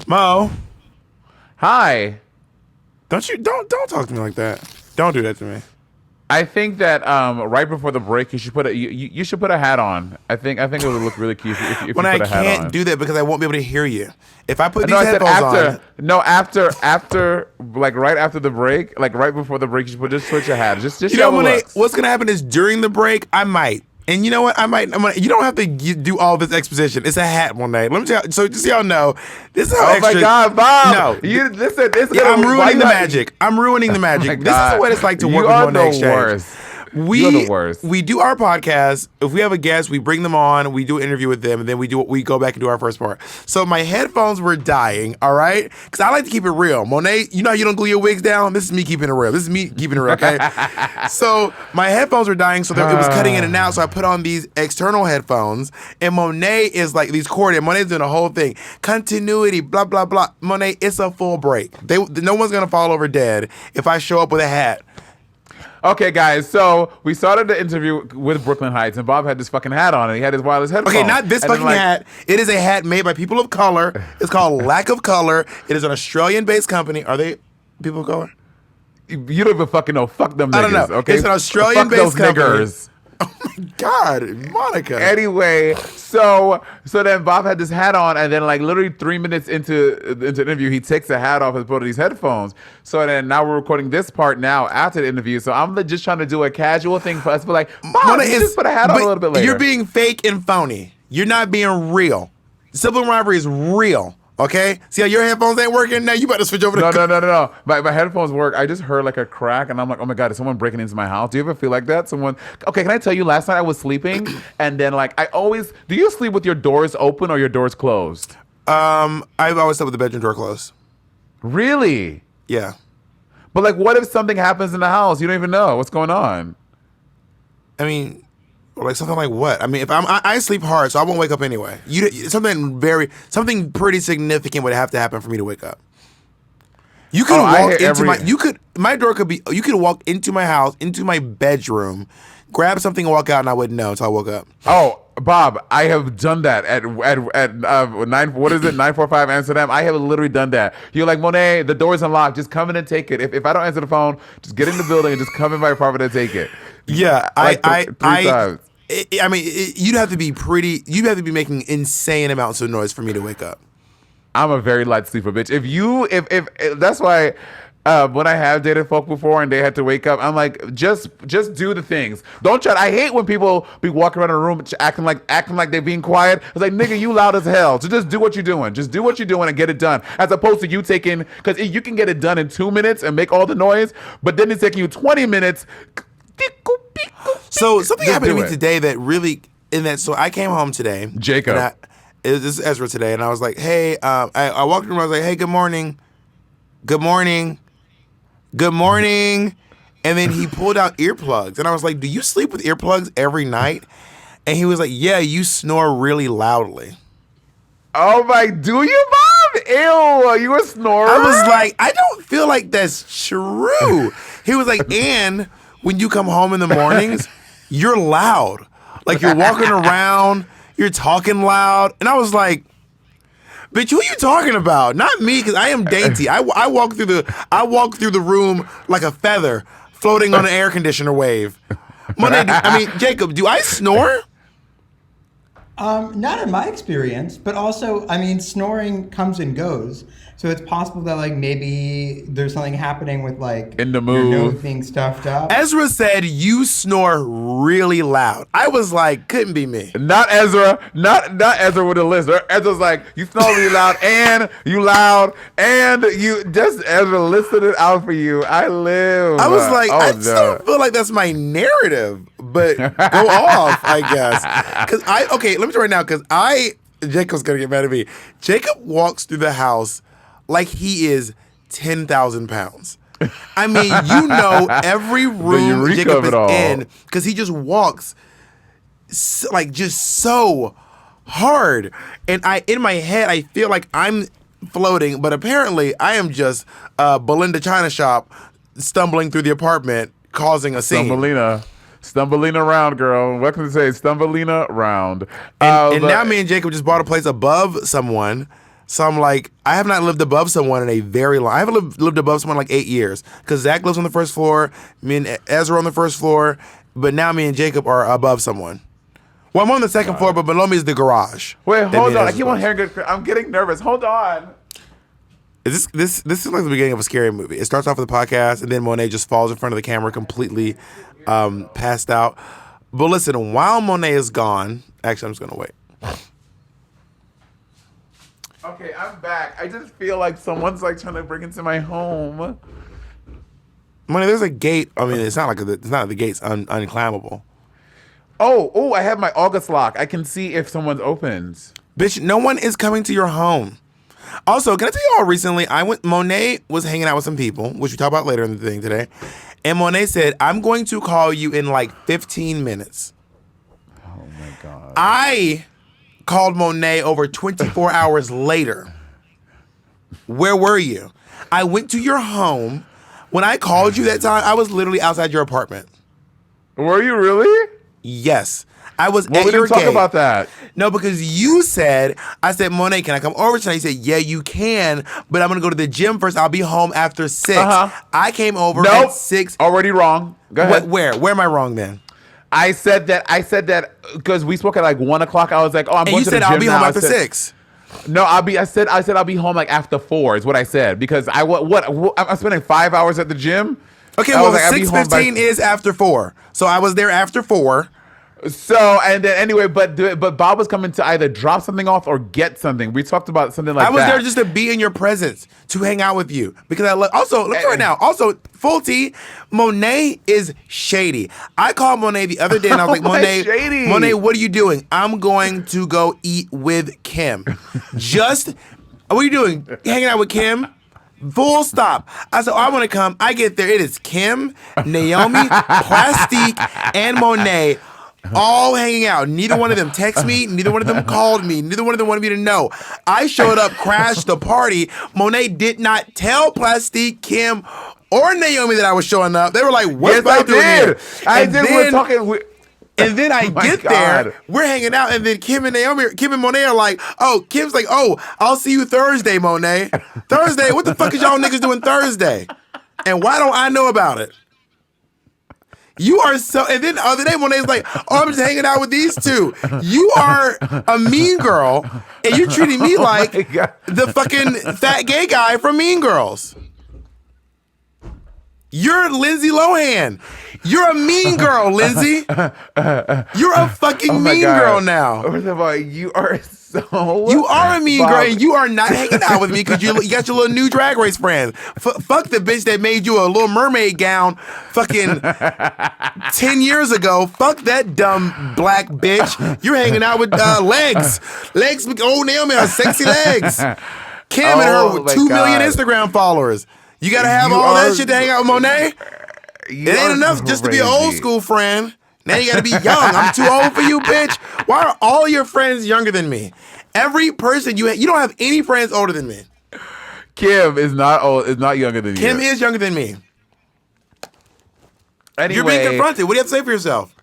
Mo, Hi. don't talk to me like that. Don't do that to me. I think that right before the break, you should put you should put a hat on. I think it would look really cute if you When put I a hat on. can't do that because I won't be able to hear you. If I put No, these I said headphones after. on, No, after, like right after the break, like right before the break, you should just switch a hat. Just you see know, how it Monet, looks. what's gonna happen is during the break, I might. And you know what? I'm gonna, you don't have to do all this exposition. It's a hat, Monet. Let me tell you. So just so y'all know, this is how Oh extra. my God, Bob! No, You listen. This yeah, I'm why ruining the not- magic. I'm ruining the magic. My This is God. what it's like to You work with are Monet the Exchange. worst. We You're the worst. We do our podcast. If we have a guest, we bring them on. We do an interview with them, and then we go back and do our first part. So my headphones were dying. All right, because I like to keep it real. Monet, you know how you don't glue your wigs down. This is me keeping it real. This is me keeping it real. Okay. So my headphones were dying, so it was cutting in and out. So I put on these external headphones, and Monet is like these corded. Monet's doing the whole thing. Continuity, blah blah blah. Monet, it's a full break. No one's gonna fall over dead if I show up with a hat. Okay, guys. So we started the interview with Brooke Lynn Hytes, and Bob had this fucking hat on, and he had his wireless headphones. Okay, not this And then, fucking hat. It is a hat made by people of color. It's called Lack of Color. It is an Australian-based company. Are they people of color? You don't even fucking know. Fuck them niggas. I don't know. Okay, It's an Australian-based Fuck those company. niggers. Oh my God, Monica. Anyway, so then Bob had this hat on, and then like literally 3 minutes into the interview, he takes the hat off and puts these headphones. So then now we're recording this part now after the interview. So I'm just trying to do a casual thing for us to be like, Bob, Mona, you just put a hat on a little bit later. You're being fake and phony. You're not being real. Sibling Rivalry is real. Okay? See how your headphones ain't working? Now you better switch over to No. My headphones work. I just heard like a crack, and I'm like, oh my God, is someone breaking into my house? Do you ever feel like that? Okay, can I tell you, last night I was sleeping, and then like do you sleep with your doors open or your doors closed? I've always slept with the bedroom door closed. Really? Yeah. But like, what if something happens in the house? You don't even know what's going on. I mean, like something like what? I mean, if I sleep hard, so I won't wake up anyway. Something pretty significant would have to happen for me to wake up. You could walk into my door could be. You could walk into my house, into my bedroom, grab something and walk out, and I wouldn't know until I woke up. Oh, Bob, I have done that at 945 Amsterdam. I have literally done that. You're like, Monet, the door's unlocked. Just come in and take it. If I don't answer the phone, just get in the building and just come in my apartment and take it. Yeah, three times. I mean, you'd have to be making insane amounts of noise for me to wake up. I'm a very light sleeper, bitch. If that's why when I have dated folk before and they had to wake up, I'm like, just do the things. Don't try. I hate when people be walking around a room acting like they're being quiet. It's like, nigga, you loud as hell. So just do what you're doing. Just do what you're doing and get it done. As opposed to you taking, because you can get it done in 2 minutes and make all the noise, but then it's taking you 20 minutes. So something happened to me today that really, so I came home today. Jacob. This is Ezra today, and I was like, hey, I walked in the room, I was like, hey, good morning. Good morning. Good morning. And then he pulled out earplugs, and I was like, do you sleep with earplugs every night? And he was like, yeah, you snore really loudly. Oh my, do you, Bob? Ew, you a snorer? I was like, I don't feel like that's true. He was like, and when you come home in the mornings, you're loud. Like you're walking around, you're talking loud. And I was like, bitch, who are you talking about? Not me, because I am dainty. I walk through the room like a feather floating on an air conditioner wave. Jacob, do I snore? Not in my experience, but also, I mean, snoring comes and goes. So it's possible that like maybe there's something happening with like in the your mood nose being stuffed up. Ezra said you snore really loud. I was like, couldn't be me. Not Ezra. Not Ezra with a list. Ezra's like, you snore really loud and you loud and you just Ezra listed it out for you. I live. I was like, I still feel like that's my narrative, but go off, I guess. Let me tell you right now, Jacob's gonna get mad at me. Jacob walks through the house like he is 10,000 pounds. I mean, you know every room Jacob is in because he just walks just so hard. And in my head, I feel like I'm floating, but apparently I am just Belinda China Shop stumbling through the apartment, causing a scene. Stumbling around, girl. Welcome to say Stumbling around. And now me and Jacob just bought a place above someone. So I'm like, I have not lived above someone in a very long. I haven't lived above someone like 8 years because Zach lives on the first floor, me and Ezra on the first floor, but now me and Jacob are above someone. Well, I'm on the second floor, but below me is the garage. Wait, hold on. I keep on hearing good. I'm getting nervous. Hold on. This is like the beginning of a scary movie. It starts off with a podcast, and then Monet just falls in front of the camera, completely passed out. But listen, while Monet is gone, actually, I'm just gonna wait. Okay, I'm back. I just feel like someone's like trying to break into my home. Monet, there's a gate. I mean, it's not like the gate's unclimbable. Oh, I have my August lock. I can see if someone's opened. Bitch, no one is coming to your home. Also, can I tell you all recently, Monet was hanging out with some people, which we talk about later in the thing today, and Monet said, I'm going to call you in like 15 minutes. Oh my God. I called Monet over 24 hours later. Where were you? I went to your home. When I called you that time, I was literally outside your apartment. Were you really? Yes. I was well, at we your didn't gate. talk about that. No, because you said, I said, Monet, can I come over tonight? You said, yeah, you can, but I'm going to go to the gym first. I'll be home after 6. I came over at 6. Already wrong. Go ahead. Where am I wrong then? I said that because we spoke at like 1 o'clock. I was like, I'm going to the gym. And you said I'll be home now. after 6. No, I said I'll be home like after 4 is what I said because I'm spending 5 hours at the gym. Okay, well, 6:15 is after 4. So I was there after 4. So and then anyway, but Bob was coming to either drop something off or get something. We talked about something like that. I was there just to be in your presence, to hang out with you because I love. Also, look right now. Also, full tea, Monet is shady. I called Monet the other day and I was like, Monet, what are you doing? I'm going to go eat with Kim. What are you doing? Hanging out with Kim? Full stop. I said, I want to come. I get there. It is Kim, Naomi, Plastique, and Monet. All hanging out. Neither one of them texted me. Neither one of them called me. Neither one of them wanted me to know. I showed up, crashed the party. Monet did not tell Plastique, Kim, or Naomi that I was showing up. They were like, "What's I doing here?" I did. We're talking. And then I get there, we're hanging out, and then Kim and Monet are like, "Oh, Kim's like, oh, I'll see you Thursday, Monet. Thursday? What the fuck is y'all niggas doing Thursday? And why don't I know about it?" You are so, and then the other day, Monet's like, oh, I'm just hanging out with these two. You are a mean girl, and you're treating me like the fucking fat gay guy from Mean Girls. You're Lindsay Lohan. You're a mean girl, Lindsay. You're a fucking mean girl now. First of all, you are You are a mean girl, and you are not hanging out with me because you got your little new Drag Race friends. Fuck the bitch that made you a Little Mermaid gown fucking 10 years ago. Fuck that dumb black bitch. You're hanging out with legs. Oh, Naomi, her sexy legs. Kim and her 2 million Instagram followers. You gotta have all that shit to hang out with Monet? It ain't enough just to be an old school friend. Now you gotta be young. I'm too old for you, bitch. Why are all your friends younger than me? Every person you don't have any friends older than me. Kim is not old. Is not younger than you. Kim is younger than me. Anyway, you're being confronted. What do you have to say for yourself?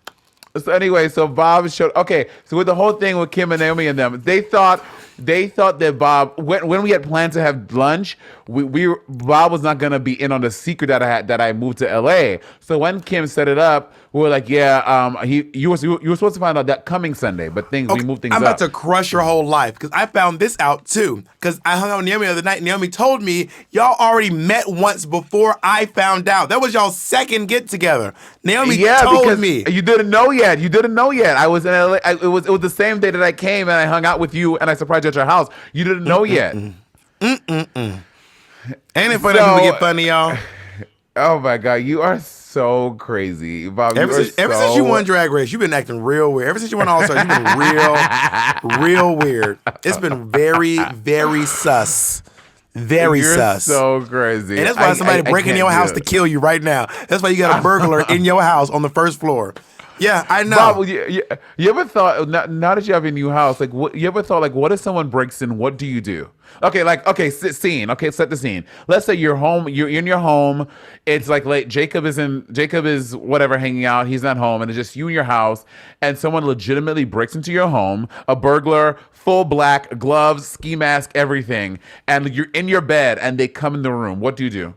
So anyway, so Bob showed. Okay, so with the whole thing with Kim and Naomi and them, they thought that Bob, when we had planned to have lunch, Bob was not gonna be in on the secret that I moved to LA. So when Kim set it up, we were like, yeah, you were supposed to find out that coming Sunday, but we moved things up. I'm about to crush your whole life because I found this out too. Because I hung out with Naomi the other night. And Naomi told me y'all already met once before I found out. That was y'all's second get together. Naomi told me. You didn't know yet. I was in LA. It was the same day that I came and I hung out with you and I surprised you at your house. You didn't know yet. Ain't it funny when we get funny, y'all? Oh my God, you are so crazy, Bob. Ever since you won Drag Race, you've been acting real weird. Ever since you won All Stars, you've been real weird. It's been very, very sus. Very sus. So crazy. And that's why somebody breaking your house to kill you right now. That's why you got a burglar in your house on the first floor. Yeah, I know. Bob, you ever thought now that you have a new house, like you ever thought like what if someone breaks in? What do you do? Okay, scene. Okay, set the scene. Let's say you're home. You're in your home. It's like late. Jacob is whatever hanging out. He's not home, and it's just you in your house. And someone legitimately breaks into your home. A burglar, full black gloves, ski mask, everything. And you're in your bed, and they come in the room. What do you do?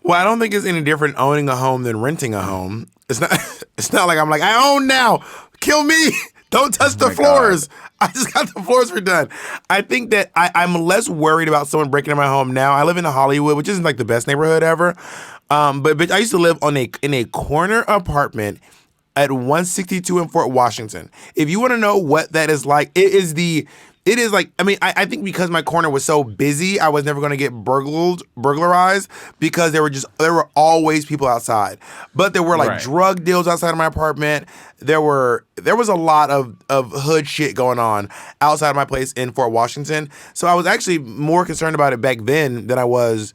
Well, I don't think it's any different owning a home than renting a home. It's not. It's not like I'm like I own now. Kill me. Don't touch the floors. God. I just got the floors redone. I think that I'm less worried about someone breaking in my home now. I live in Hollywood, which isn't like the best neighborhood ever. But I used to live in a corner apartment at 162 in Fort Washington. If you want to know what that is like, it is like, I mean, I think because my corner was so busy, I was never going to get burglarized because there were always people outside. But there were like drug deals outside of my apartment. There was a lot of hood shit going on outside of my place in Fort Washington. So I was actually more concerned about it back then than I was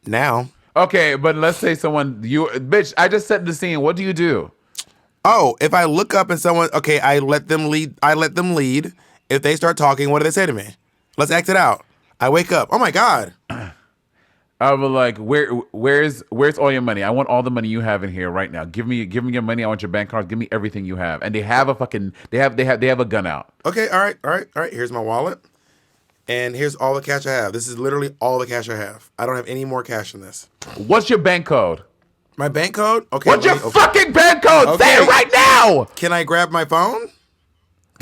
now. Okay, but let's say bitch, I just set the scene. What do you do? Oh, if I look up and I let them lead. If they start talking, what do they say to me? Let's act it out. I wake up. Oh my God. I was like, where's all your money? I want all the money you have in here right now. Give me your money. I want your bank card. Give me everything you have. And they have a gun out. Okay, all right. Here's my wallet. And here's all the cash I have. This is literally all the cash I have. I don't have any more cash than this. What's your bank code? My bank code? Okay. What's your fucking bank code? Okay. Say it right now. Can I grab my phone?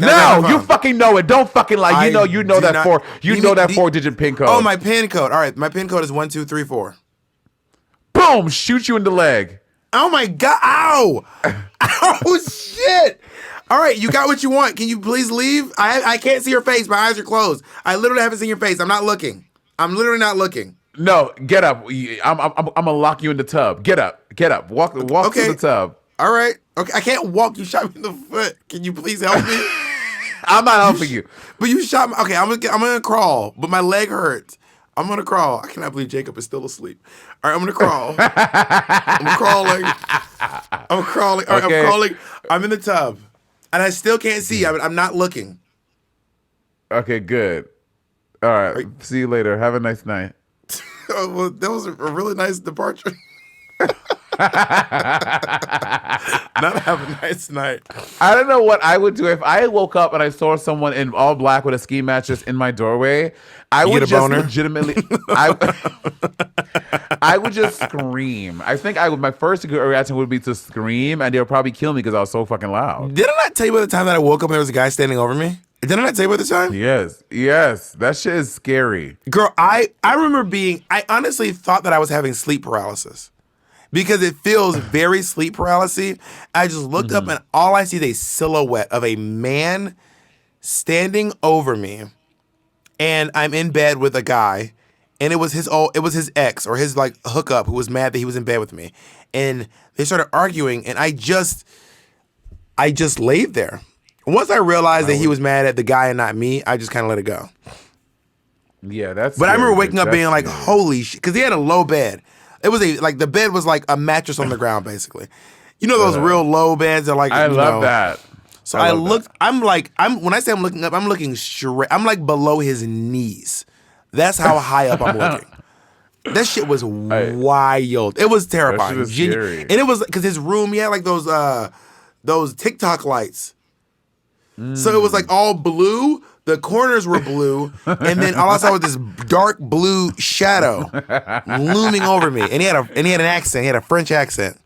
No, you fucking know it. Don't fucking lie. You know that 4-digit pin code. Oh, my pin code. All right, my pin code is 1234. Boom! Shoot you in the leg. Oh my God! Ow! Oh shit! All right, you got what you want. Can you please leave? I can't see your face. My eyes are closed. I literally haven't seen your face. I'm not looking. I'm literally not looking. No, get up. I'm gonna lock you in the tub. Get up. Walk to the tub. All right. Okay, I can't walk. You shot me in the foot. Can you please help me? I'm not helping you. But you shot me. Okay, I'm gonna crawl, but my leg hurts. I'm gonna crawl. I cannot believe Jacob is still asleep. All right, I'm gonna crawl. I'm crawling. All right, okay. I'm crawling. I'm in the tub, and I still can't see. I'm not looking. Okay, good. All right. See you later. Have a nice night. Oh, well, that was a really nice departure. Not have a nice night. I don't know what I would do if I woke up and I saw someone in all black with a ski match just in my doorway. I would just legitimately, I would just scream. I think my first reaction would be to scream, and they'll probably kill me because I was so fucking loud. Didn't I tell you about the time that I woke up and there was a guy standing over me? Didn't I tell you about the time? Yes. That shit is scary. Girl, I remember I honestly thought that I was having sleep paralysis. Because it feels very sleep paralysis. I just looked up and all I see is a silhouette of a man standing over me. And I'm in bed with a guy. And it was his ex or his like hookup who was mad that he was in bed with me. And they started arguing and I just laid there. Once I realized that he was mad at the guy and not me, I just kind of let it go. Yeah, that's But I remember waking up being like, holy shit. Because he had a low bed. It was the bed was like a mattress on the ground, basically. You know those real low beds that like. I love that. So I looked. When I say I'm looking up, I'm looking straight. I'm like below his knees. That's how high up I'm looking. That shit was wild. It was terrifying. That shit was scary. And it was because his room, he had like those TikTok lights. So it was like all blue. The corners were blue, and then all I saw was this dark blue shadow looming over me. And he had an accent. He had a French accent.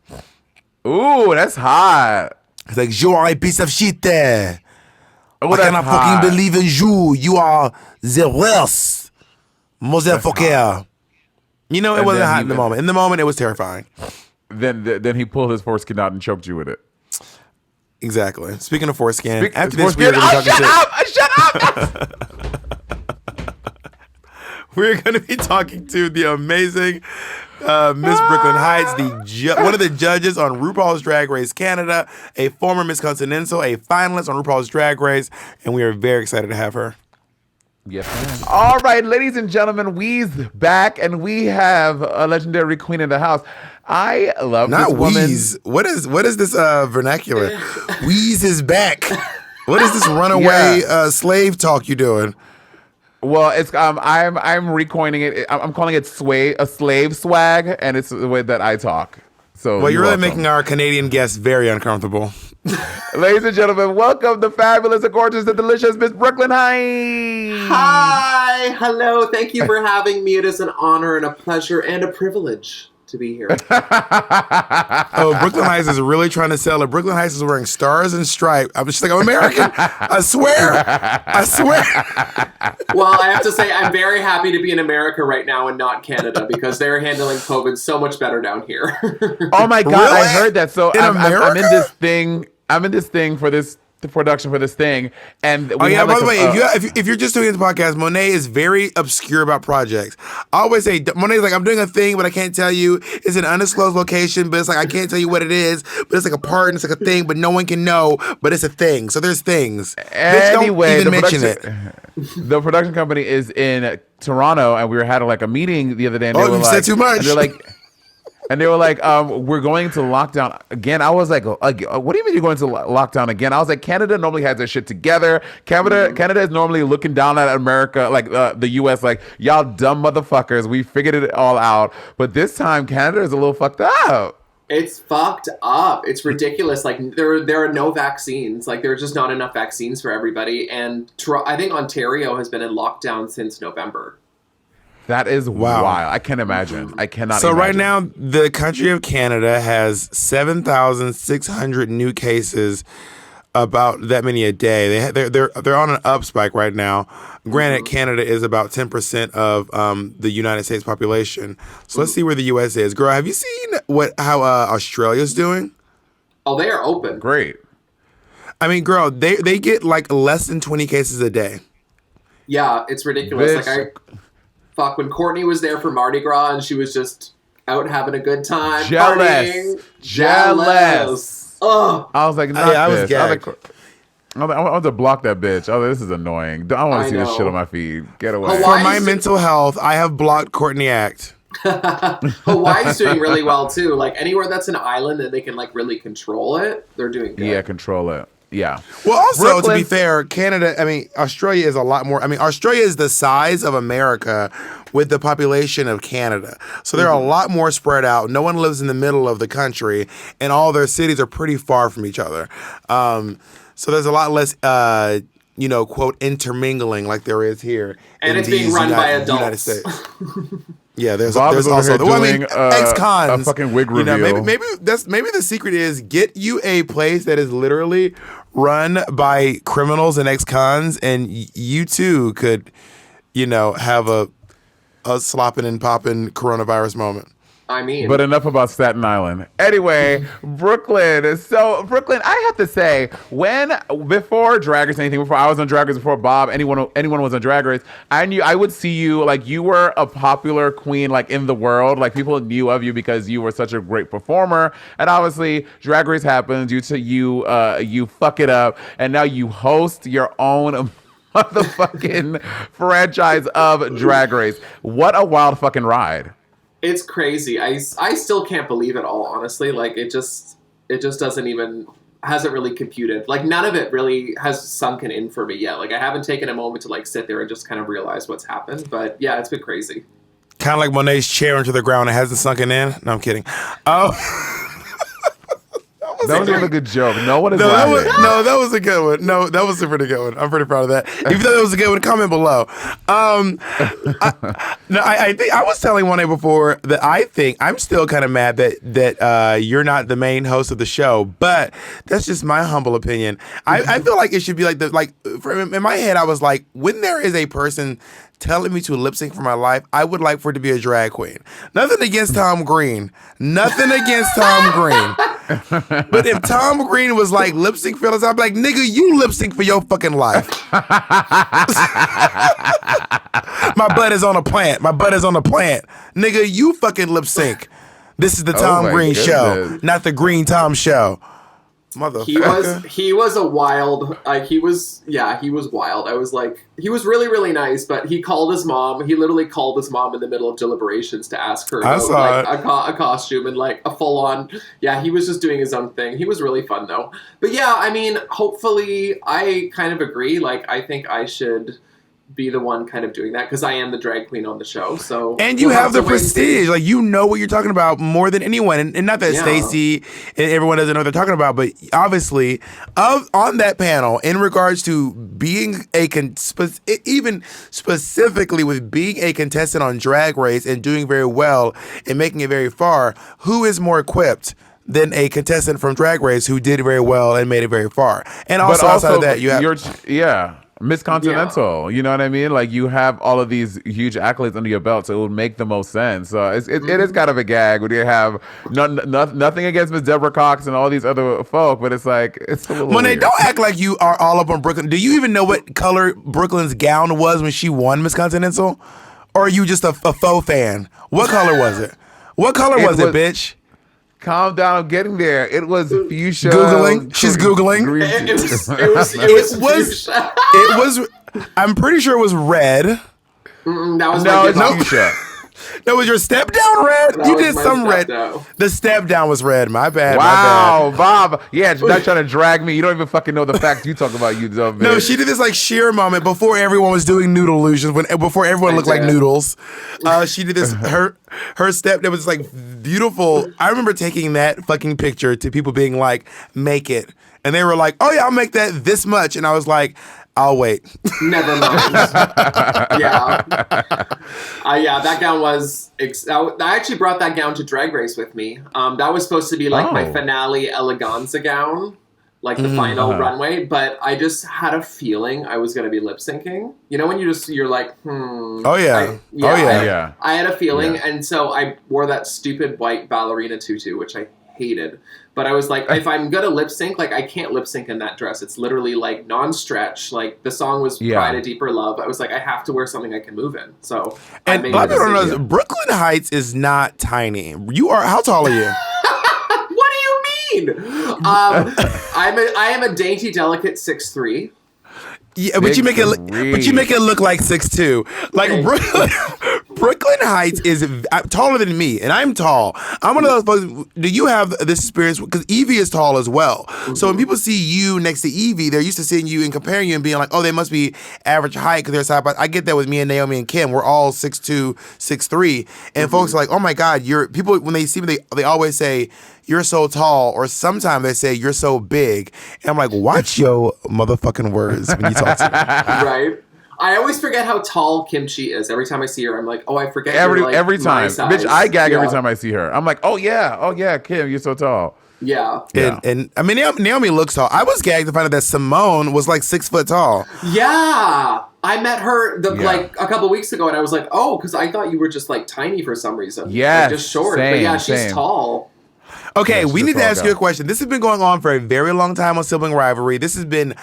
Ooh, that's hot. He's like, "You are a piece of shit. I cannot hot. fucking believe in you. You are the worst, motherfucker." You know, it wasn't hot in the moment. In the moment, it was terrifying. Then he pulled his foreskin out and choked you with it. Exactly. Speaking of foreskin, after this, we're going to be talking shut up! We're going to be talking to the amazing Miss Brooke Lynn Hytes, one of the judges on RuPaul's Drag Race Canada, a former Miss Continental, a finalist on RuPaul's Drag Race, and we are very excited to have her. Yes, ma'am. All right, ladies and gentlemen, Wee's back, and we have a legendary queen in the house. I love Not this woman. Wheeze. What is this vernacular? Wheeze is back. What is this runaway slave talk you doing? Well, it's I'm recoining it. I'm calling it a slave swag, and it's the way that I talk. So Well, you're really making our Canadian guests very uncomfortable. Ladies and gentlemen, welcome the fabulous, the gorgeous, the delicious Miss Brooke Lynn Hytes. Hi, hello. Thank you for having me. It is an honor and a pleasure and a privilege to be here. Oh, Brooke Lynn Hytes is really trying to sell it. Brooke Lynn Hytes is wearing stars and stripes. I'm just like, I'm American. I swear. Well, I have to say, I'm very happy to be in America right now and not Canada because they're handling COVID so much better down here. Oh my God, Really? I heard that. So I'm in America? this thing. I'm in this thing for the production for this thing, and Oh yeah. By the way, if you're just doing this podcast, Monet is very obscure about projects. I always say Monet's like, I'm doing a thing, but I can't tell you. It's an undisclosed location, but it's like I can't tell you what it is. But it's like a part, and it's like a thing, but no one can know. But it's a thing. So there's things. Anyway, Bitch, don't even mention it. The production company is in Toronto, and we were having like a meeting the other day. And You said too much. And they were like, we're going to lockdown again. I was like, what do you mean you're going to lockdown again? I was like, Canada normally has their shit together. Canada is normally looking down at America, like the U.S., like, y'all dumb motherfuckers. We figured it all out. But this time, Canada is a little fucked up. It's fucked up. It's ridiculous. Like, there are no vaccines. Like, there are just not enough vaccines for everybody. And I think Ontario has been in lockdown since November. That is Wow. wild. I can't imagine. I cannot So imagine. right now, the country of Canada has 7,600 new cases, about that many a day. They're on an up spike right now. Granted, Canada is about 10% of the United States population. So let's see where the U.S. is. Girl, have you seen how Australia's doing? Oh, they are open. Great. I mean, girl, they get like less than 20 cases a day. Yeah, it's ridiculous. Bitch. Fuck, when Courtney was there for Mardi Gras and she was just out having a good time. Jealous. Jealous. Oh, I was like, I was this. gagged. I want to block that bitch. Oh, this is annoying. I want to see this know. shit on my feed. Get away. Hawaii- For my mental health, I have blocked Courtney Act. Hawaii's doing really well too. Like anywhere that's an island and they can like really control it, they're doing good. Yeah, control it. Yeah. Well, also, Brooklyn- to be fair, Canada, I mean, Australia is a lot more. I mean, Australia is the size of America with the population of Canada. So they're a lot more spread out. No one lives in the middle of the country, and all their cities are pretty far from each other. So there's a lot less, quote, intermingling like there is here. And in it's being these run by United adults. States. Yeah, there's Bob is over also here doing, ex-cons. a fucking wig You know, reveal. maybe the secret is get you a place that is literally run by criminals and ex-cons, and you too could, have a slopping and popping coronavirus moment. I mean, But enough about Staten Island. Anyway, Brooklyn. So, Brooklyn, I have to say, before Drag Race, before I was on Drag Race, before Bob, anyone was on Drag Race, I would see you, like, you were a popular queen, like, in the world. Like, people knew of you because you were such a great performer. And obviously, Drag Race happens, you fuck it up, and now you host your own motherfucking franchise of Drag Race. What a wild fucking ride. it's crazy. I still can't believe it all, honestly. Like it just hasn't really computed. Like none of it really has sunken in for me yet. Like I haven't taken a moment to like sit there and just kind of realize what's happened. But yeah, it's been crazy. Kind of like Monet's chair into the ground. It hasn't sunken in. No, I'm kidding. Oh. That was a good joke. No one is No, laughing. that was a good one. No, that was a pretty good one. I'm pretty proud of that. If you thought that was a good one, comment below. I think I was telling one day before that I think I'm still kind of mad that you're not the main host of the show, but that's just my humble opinion. I feel like it should be like in my head I was like, when there is a person telling me to lip sync for my life, I would like for it to be a drag queen. Nothing against Tom Green. Nothing against Tom Green. But if Tom Green was like lip sync for us, I'd be like, nigga, you lip sync for your fucking life. My butt is on a plant. My butt is on a plant. Nigga, you fucking lip sync. This is the Tom my Green goodness. show, not the Green Tom show. motherfucker. He was a wild. He was wild. I was like, he was really really nice, but he called his mom. He literally called his mom in the middle of deliberations to ask her about like a costume and like a full on. Yeah, he was just doing his own thing. He was really fun though. But yeah, I mean, hopefully, I kind of agree. Like, I think I should be the one kind of doing that because I am the drag queen on the show. So and you have the prestige, like you know what you're talking about more than anyone, and not that Stacey and everyone doesn't know what they're talking about, but obviously, on that panel in regards to being even specifically with being a contestant on Drag Race and doing very well and making it very far, who is more equipped than a contestant from Drag Race who did very well and made it very far? And also outside of that, you have Miss Continental, you know what I mean? Like, you have all of these huge accolades under your belt, so it would make the most sense. So it is kind of a gag when you have nothing against Miss Deborah Cox and all these other folk, but it's like, it's a little Monet, weird. don't act like you are all up on Brooklyn. Do you even know what color Brooklyn's gown was when she won Miss Continental? Or are you just a faux fan? What color was it? What color was it, bitch? Calm down, I'm getting there. It was fuchsia. Googling. She's Googling. It was. I'm pretty sure it was red. That was fuchsia. That was your step down red? You did some red. The step down was red. My bad. Wow, my bad. Bob. Yeah, not trying to drag me. You don't even fucking know the facts you talk about, you dumb bitch. No, she did this like sheer moment before everyone was doing noodle illusions, before everyone looked like noodles. She did this, her step that was like beautiful. I remember taking that fucking picture to people being like, make it. And they were like, oh yeah, I'll make that this much. And I was like, I'll wait. Never mind. Yeah. That gown was... I actually brought that gown to Drag Race with me. That was supposed to be like my finale eleganza gown, like the final runway, but I just had a feeling I was going to be lip syncing. You know when you're like, Oh yeah. I had a feeling, and so I wore that stupid white ballerina tutu, which I hated. But I was like, if I'm gonna lip sync, like I can't lip sync in that dress. It's literally like non-stretch. Like the song was Pride a Deeper Love. I was like, I have to wear something I can move in. So and a lot of people don't know, Brooke Lynn Hytes is not tiny. You are, how tall are you? What do you mean? I am a dainty, delicate 6'3". Yeah, but you make it look like 6'2". Like Brooklyn Hytes is taller than me, and I'm tall. I'm one of those folks. Do you have this experience? Because Evie is tall as well. Mm-hmm. So when people see you next to Evie, they're used to seeing you and comparing you and being like, oh, they must be average height because they're side by. I get that with me and Naomi and Kim. We're all 6'2", 6'3", and folks are like, oh my God, people when they see me, they always say, you're so tall, or sometimes they say you're so big. And I'm like, watch your motherfucking words when you talk to me. Right. I always forget how tall Kimchi is. Every time I see her, I'm like, oh, I forget. Every time. Size. Bitch, I gag every time I see her. I'm like, oh yeah, Kim, you're so tall. Yeah. And I mean, Naomi looks tall. I was gagged to find out that Simone was like 6 foot tall. Yeah. I met her like a couple weeks ago, and I was like, oh, because I thought you were just like tiny for some reason. Yeah. Like, just short. But yeah, she's tall. Okay, we need to ask you a question. This has been going on for a very long time on Sibling Rivalry. This has been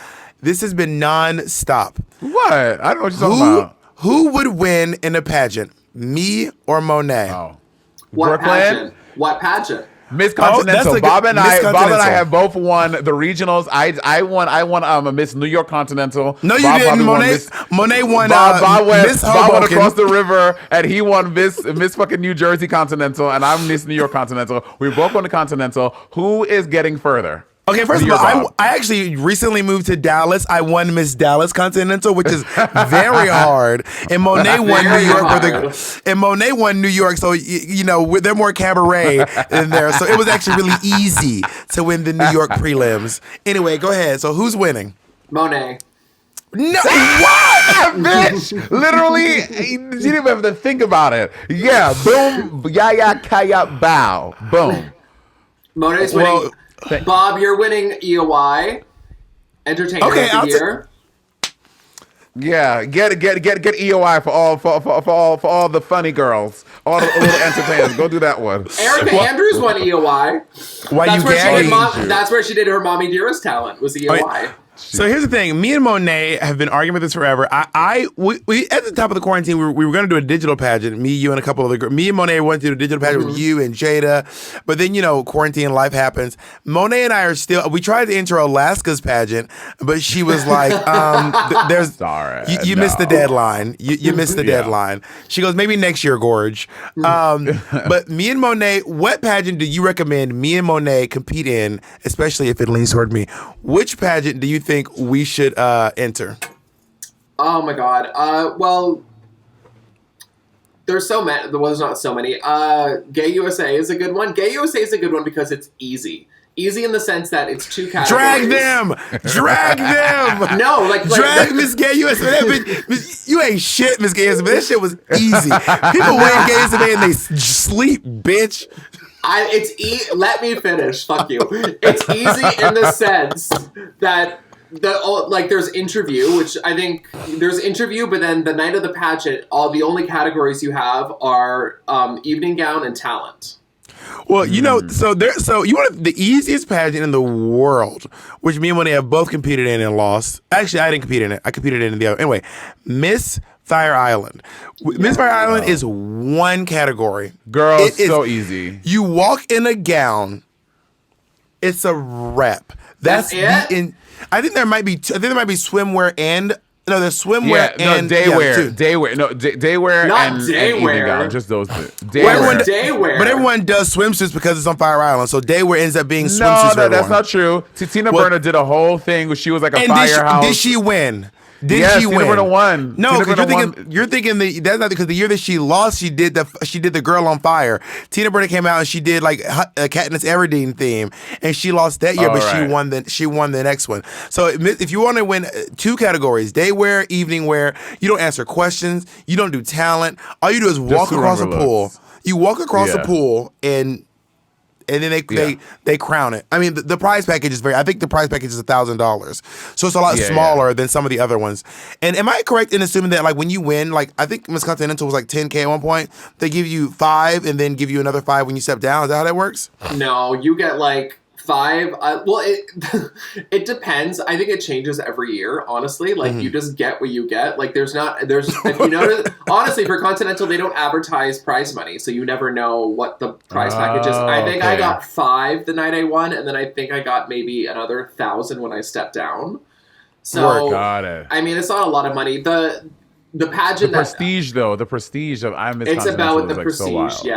non-stop. What? I don't know what you're talking about. Who would win in a pageant? Me or Monet? Oh. What pageant? What pageant? Miss Continental. Bob and I have both won the regionals. I won a Miss New York Continental. No, you didn't. Monet won Miss Bob went across the river, and he won Miss fucking New Jersey Continental, and I'm Miss New York Continental. We both won the Continental. Who is getting further? Okay, first of all, I actually recently moved to Dallas. I won Miss Dallas Continental, which is very hard. And Monet won New York. And Monet won New York, so they're more cabaret in there. So it was actually really easy to win the New York prelims. Anyway, go ahead. So who's winning? Monet. No, what, bitch? Literally, you didn't even have to think about it. Yeah, boom, ya kaya bow, boom. Monet's winning. Bob, you're winning EOI, Entertainer of the Year. Yeah, get EOI for all the funny girls, all the little entertainers. Go do that one. Erica Andrews won EOI. Why that's you gagging? That's where she did her Mommy Dearest talent. Was EOI. So here's the thing. Me and Monet have been arguing about this forever. We at the top of the quarantine, we were going to do a digital pageant. Me, you, and a couple of other. Me and Monet wanted to do a digital pageant with you and Jada. But then, quarantine life happens. Monet and I are still. We tried to enter Alaska's pageant, but she was like, "There's sorry, you missed the deadline. You missed the deadline." She goes, "Maybe next year, Gorge." But me and Monet, what pageant do you recommend me and Monet compete in, especially if it leans toward me? Which pageant do you think we should enter? Oh my God. Well, there's so many. There was not so many. Gay USA is a good one. Gay USA is a good one because it's easy. Easy in the sense that it's 2 categories. Drag them. No, drag Miss Gay USA. You ain't shit, Miss Gay USA. But that shit was easy. People win Gay USA and they sleep, bitch. Let me finish. Fuck you. It's easy in the sense that there's interview, which I think there's interview, but then the night of the pageant, the only categories you have are evening gown and talent. Well, so you want the easiest pageant in the world, which me and Monet have both competed in and lost. Actually, I didn't compete in it. I competed in the other. Anyway, Miss Fire Island. Miss Fire Island is one category. Girl, it's so easy. You walk in a gown. It's a rep. That's it? I think there might be swimwear and there's swimwear and daywear. Daywear. No, daywear Not and daywear. Evening gown. Just those two. Daywear. But everyone does swimsuits because it's on Fire Island. So daywear ends up being swimsuits. No, that's not true. Tina Burner did a whole thing where she was like a firehouse. Did she win? Yes, she win? Tina Burner won. No, because you're thinking that's not because the year that she lost, she did the Girl on Fire. Tina Burner came out and she did like a Katniss Everdeen theme, and she lost that year, she won the next one. So if you want to win 2 categories, day wear, evening wear, you don't answer questions, you don't do talent. All you do is walk across the pool. You walk across the pool and then they crown it. I mean, the prize package is I think the prize package is $1,000. So it's a lot smaller than some of the other ones. And am I correct in assuming that like when you win, like I think Miss Continental was like $10K at one point, they give you 5 and then give you another 5 when you step down? Is that how that works? No, you get like 5. It depends. I think it changes every year, honestly. Like you just get what you get. Like there's if you notice, honestly, for Continental, they don't advertise prize money. So you never know what the prize package is. I think I got 5 the night I won. And then I think I got maybe another 1,000 when I stepped down. So, got it. I mean, it's not a lot of money. The pageant, the prestige of I'm Miss It's Continental about the prestige,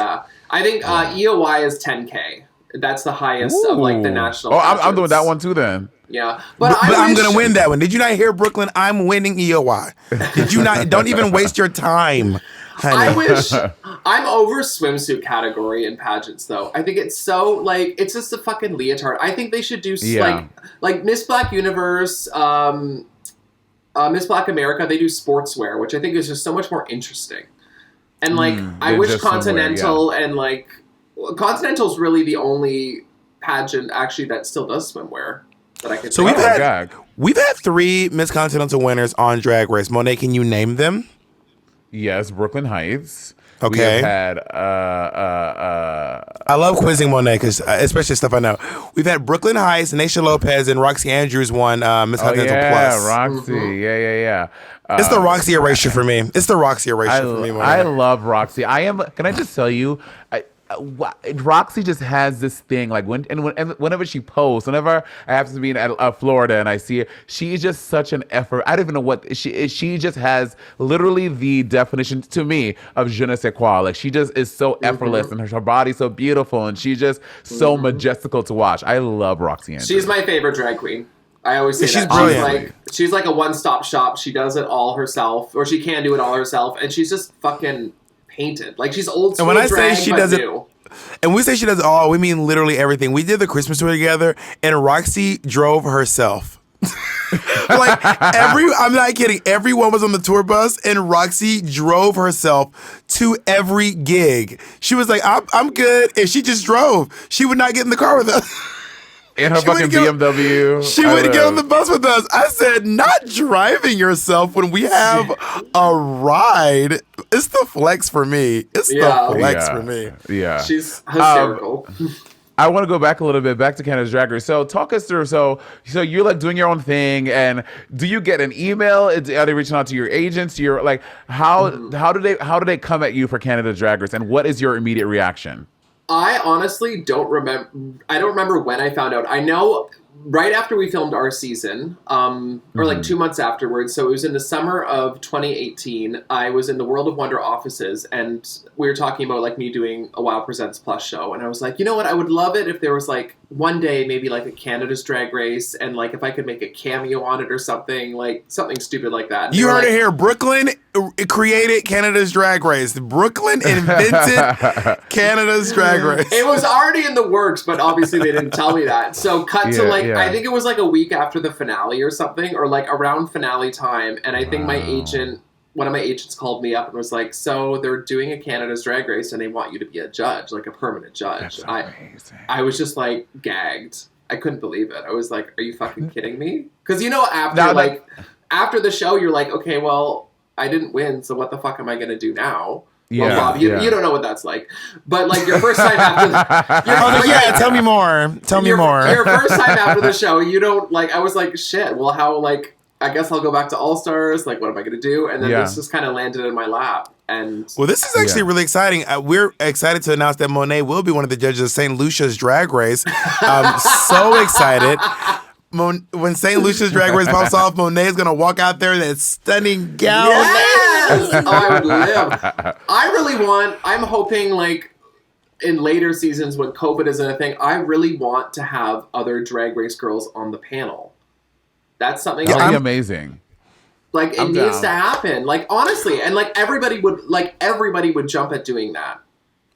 I think EOY is 10K. That's the highest of like the national. Oh, I'm doing that one too then. Yeah, but I'm gonna win that one. Did you not hear, Brooklyn? I'm winning EOY. Did you not? Don't even waste your time, honey. I'm over swimsuit category in pageants though. I think it's so like it's just a fucking leotard. I think they should do like Miss Black Universe, Miss Black America. They do sportswear, which I think is just so much more interesting. And like I wish Continental and like. Continental's really the only pageant actually that still does swimwear that I can. So we've had 3 Miss Continental winners on Drag Race. Monet, can you name them? Yes, Brooke Lynn Hytes. Okay. We have had I love quizzing Monet because especially stuff I know. We've had Brooke Lynn Hytes, Naisha Lopez, and Roxy Andrews won Miss Continental Plus. Roxy. Yeah. It's the Roxy erasure for me. Monet. I love Roxy. Can I just tell you, Roxy just has this thing like whenever she posts, whenever I happen to be in Florida and I see her, she is just such an effort. I don't even know what she is. She just has literally the definition to me of je ne sais quoi. Like she just is so effortless and her body's so beautiful and she's just so majestical to watch. I love Roxy Andrews. She's my favorite drag queen. I always say she's that. Brilliant. She's like a one-stop shop. She does it all herself, or she can do it all herself, and she's just fucking painted. Like she's old school. And when I drag, say she does it, and we say she does it all, we mean literally everything. We did the Christmas tour together, and Roxy drove herself. I'm not kidding. Everyone was on the tour bus, and Roxy drove herself to every gig. She was like, "I'm good," and she just drove. She would not get in the car with us. In her fucking BMW. She wouldn't get on the bus with us. I said, not driving yourself when we have a ride. It's the flex for me. For me. Yeah. She's hysterical. I want to go back a little bit, back to Canada's Drag Race. So talk us through. So you're like doing your own thing, and do you get an email? Are they reaching out to your agents? You're like, how do they come at you for Canada's Drag Race, and what is your immediate reaction? I honestly don't remember. I don't remember when I found out. I know right after we filmed our season, or like 2 months afterwards. So it was in the summer of 2018. I was in the World of Wonder offices, and we were talking about like me doing a WoW Presents Plus show. And I was like, you know what? I would love it if there was like one day maybe like a Canada's Drag Race, and like if I could make a cameo on it or something, like something stupid like that. And You heard like, it here. Brooklyn created Canada's Drag Race. Brooklyn invented Canada's Drag Race. It was already in the works, but obviously they didn't tell me that. So cut to like, I think it was like a week after the finale or something, or like around finale time. And I think one of my agents called me up and was like, so they're doing a Canada's Drag Race and they want you to be a judge, like a permanent judge. That's I was just like gagged. I couldn't believe it. I was like, are you fucking kidding me? Because after the show, you're like, okay, well, I didn't win, so what the fuck am I going to do now? Yeah, well, Bob, you don't know what that's like. But like your first time after tell me more. Tell me more. Your first time after the show, you don't like, I was like, shit, well, how, like, I guess I'll go back to All Stars. Like, what am I going to do? And then this just kind of landed in my lap. And well, this is actually really exciting. We're excited to announce that Monet will be one of the judges of St. Lucia's Drag Race. I'm so excited. When St. Lucia's Drag Race pops off, Monet is going to walk out there in that stunning gown. Yes! Oh, I would live. I'm hoping, like, in later seasons when COVID isn't a thing, I really want to have other Drag Race girls on the panel. That's something that'd be amazing. Like, it needs to happen. Like, honestly. And, like, everybody would jump at doing that.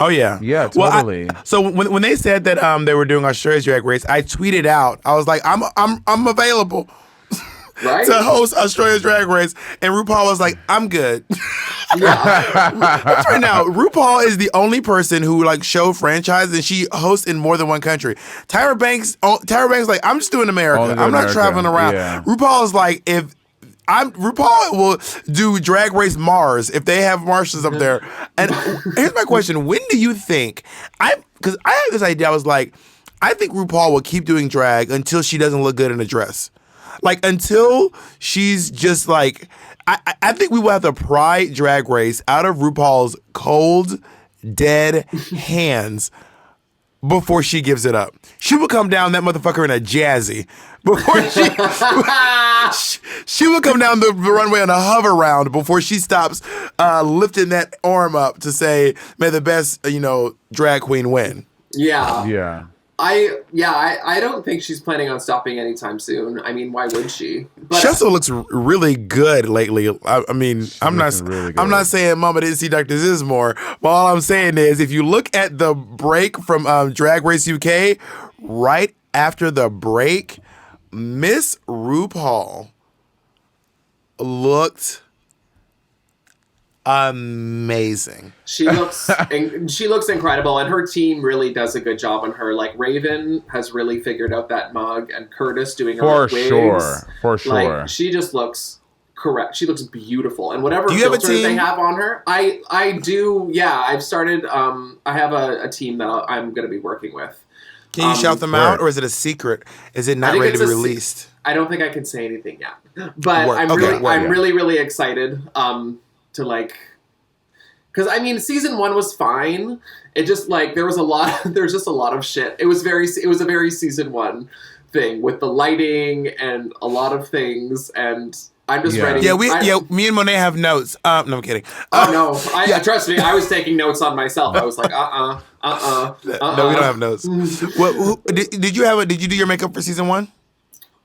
Oh, yeah. Yeah, totally. So when they said that they were doing Australia's Drag Race, I tweeted out, I was like, I'm available right? to host Australia's Drag Race. And RuPaul was like, I'm good. Right now, RuPaul is the only person who like show franchise, and she hosts in more than one country. Tyra Banks like, I'm just doing America. I'm not traveling around. Yeah. RuPaul is like, RuPaul will do Drag Race Mars if they have Martians up there. And here's my question: when do you think because I had this idea? I was like, I think RuPaul will keep doing drag until she doesn't look good in a dress. Like, until she's just like, I think we will have to pry Drag Race out of RuPaul's cold, dead hands before she gives it up. She will come down that motherfucker in a jazzy. Before she will come down the runway on a hover round before she stops lifting that arm up to say, may the best, drag queen win. Yeah. Yeah. I don't think she's planning on stopping anytime soon. I mean, why would she? But she also looks really good lately. I mean, I'm not saying Mama didn't see Dr. Zizmore, but all I'm saying is if you look at the break from Drag Race UK, right after the break, Miss RuPaul looked amazing. She looks incredible, and her team really does a good job on her. Like, Raven has really figured out that mug, and Curtis doing her wigs. For sure. Like, she just looks correct. She looks beautiful, and whatever filters they have on her, I do. Yeah, I've started. I have a team that I'm going to be working with. Can you shout them out, or is it a secret? Is it not ready to be released? I don't think I can say anything yet, but I'm really excited. To like, because I mean, season 1 was fine. It just like there's just a lot of shit. It was a very season 1 thing with the lighting and a lot of things, and I'm just ready. Yeah, me and Monet have notes. No, I'm kidding. No, trust me, I was taking notes on myself. I was like, No, we don't have notes. Did you do your makeup for season 1?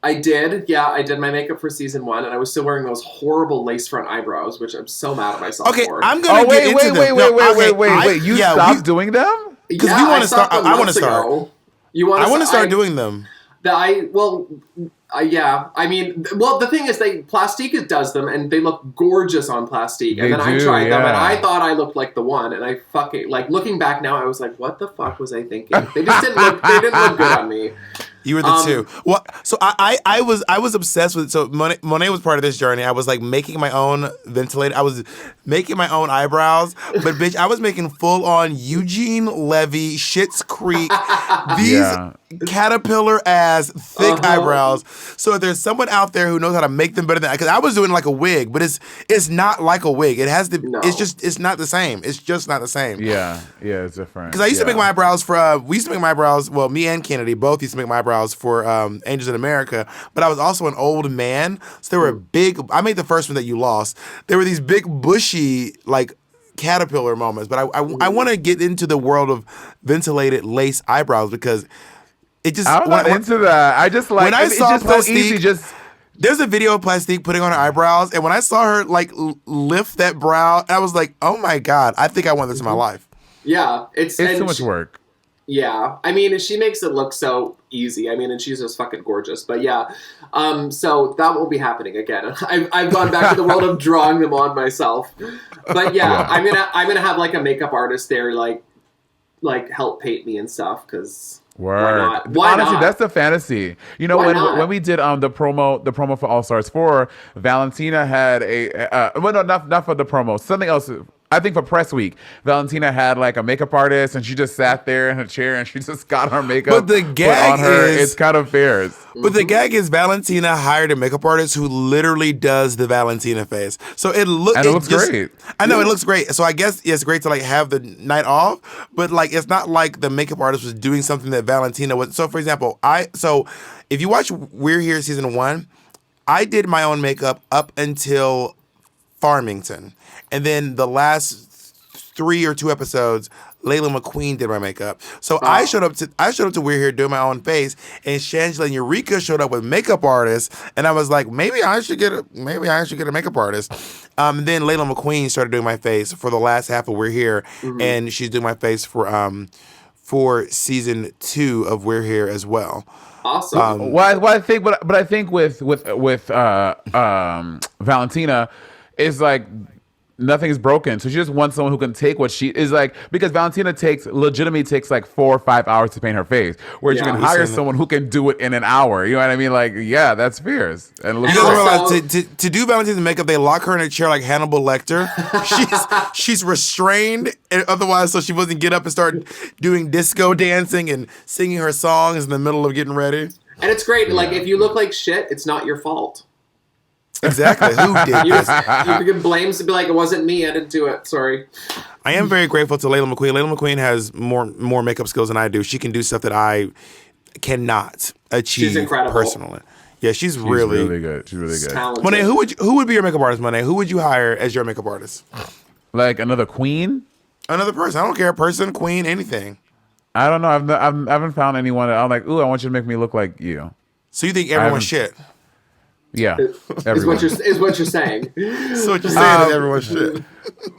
I did. Yeah, I did my makeup for season 1, and I was still wearing those horrible lace front eyebrows, which I'm so mad at myself for. I'm gonna get into them. Wait. You stopped doing them? Because we want to start. I want to start. I want to start doing them. I mean, the thing is, Plastique does them, and they look gorgeous on Plastique. And then I tried them, and I thought I looked like the one, and I fucking, like, looking back now, I was like, what the fuck was I thinking? They just didn't look good on me. You were the two. Well, so I was obsessed with. So Monet was part of this journey. I was like making my own ventilator. I was making my own eyebrows, but bitch, I was making full on Eugene Levy, Schitt's Creek, these caterpillar ass thick eyebrows. So if there's someone out there who knows how to make them better than, because I was doing like a wig, but it's not like a wig. It has to. No. It's not the same. It's just not the same. Yeah, it's different. Because I used to make my eyebrows for. We used to make my eyebrows. Well, me and Kennedy both used to make my eyebrows for Angels in America, but I was also an old man, so they were big. I made the first one that you lost. There were these big bushy like caterpillar moments, but I want to get into the world of ventilated lace eyebrows because it just I'm not into that. I just like when I saw it's just so easy. There's a video of Plastique putting on her eyebrows, and when I saw her like lift that brow, I was like, oh my god, I think I want this in my life. Yeah, it's too much work. Yeah, I mean, she makes it look so easy. I mean, and she's just fucking gorgeous. But yeah, so that won't be happening again. I've gone back to the world of drawing them on myself. But yeah, I'm gonna have like a makeup artist there, like help paint me and stuff. Because word. Why not? Why Honestly, not? that's the fantasy. You know, when we did the promo for All Stars 4, Valentina had not for the promo, something else. I think for press week, Valentina had like a makeup artist, and she just sat there in her chair, and she just got her makeup but the gag put on her. Is, it's kind of fierce. But the gag is Valentina hired a makeup artist who literally does the Valentina face. So it looks great. I know it looks great. So I guess it's great to like have the night off, but like it's not like the makeup artist was doing something that Valentina was. So for example, if you watch We're Here season 1, I did my own makeup up until Farmington. And then the last 3 or 2 episodes, Layla McQueen did my makeup. So I showed up to We're Here doing my own face, and Shangela and Eureka showed up with makeup artists, and I was like, maybe I should get a makeup artist. Then Layla McQueen started doing my face for the last half of We're Here, and she's doing my face for season 2 of We're Here as well. Awesome. I think with Valentina is like nothing is broken. So she just wants someone who can take what she is like, because Valentina legitimately takes like 4 or 5 hours to paint her face, whereas you can hire someone who can do it in an hour. You know what I mean? Like, yeah, that's fierce. And you guys realize to do Valentina's makeup, they lock her in a chair like Hannibal Lecter. she's restrained, and otherwise, so she doesn't get up and start doing disco dancing and singing her songs in the middle of getting ready. And it's great. Like, if you look like shit, it's not your fault. Exactly. Who did this? You can blame to be like, it wasn't me. I didn't do it. Sorry. I am very grateful to Layla McQueen. Layla McQueen has more makeup skills than I do. She can do stuff that I cannot achieve. She's incredible. Personally. Yeah, she's really good. She's really good. Talented. Monet, who would be your makeup artist, Monet? Who would you hire as your makeup artist? Like another queen? Another person. I don't care. Person, queen, anything. I don't know. I haven't found anyone that I'm like, ooh, I want you to make me look like you. So you think everyone's shit? Yeah, is what you're saying. So what you're saying is everyone's shit.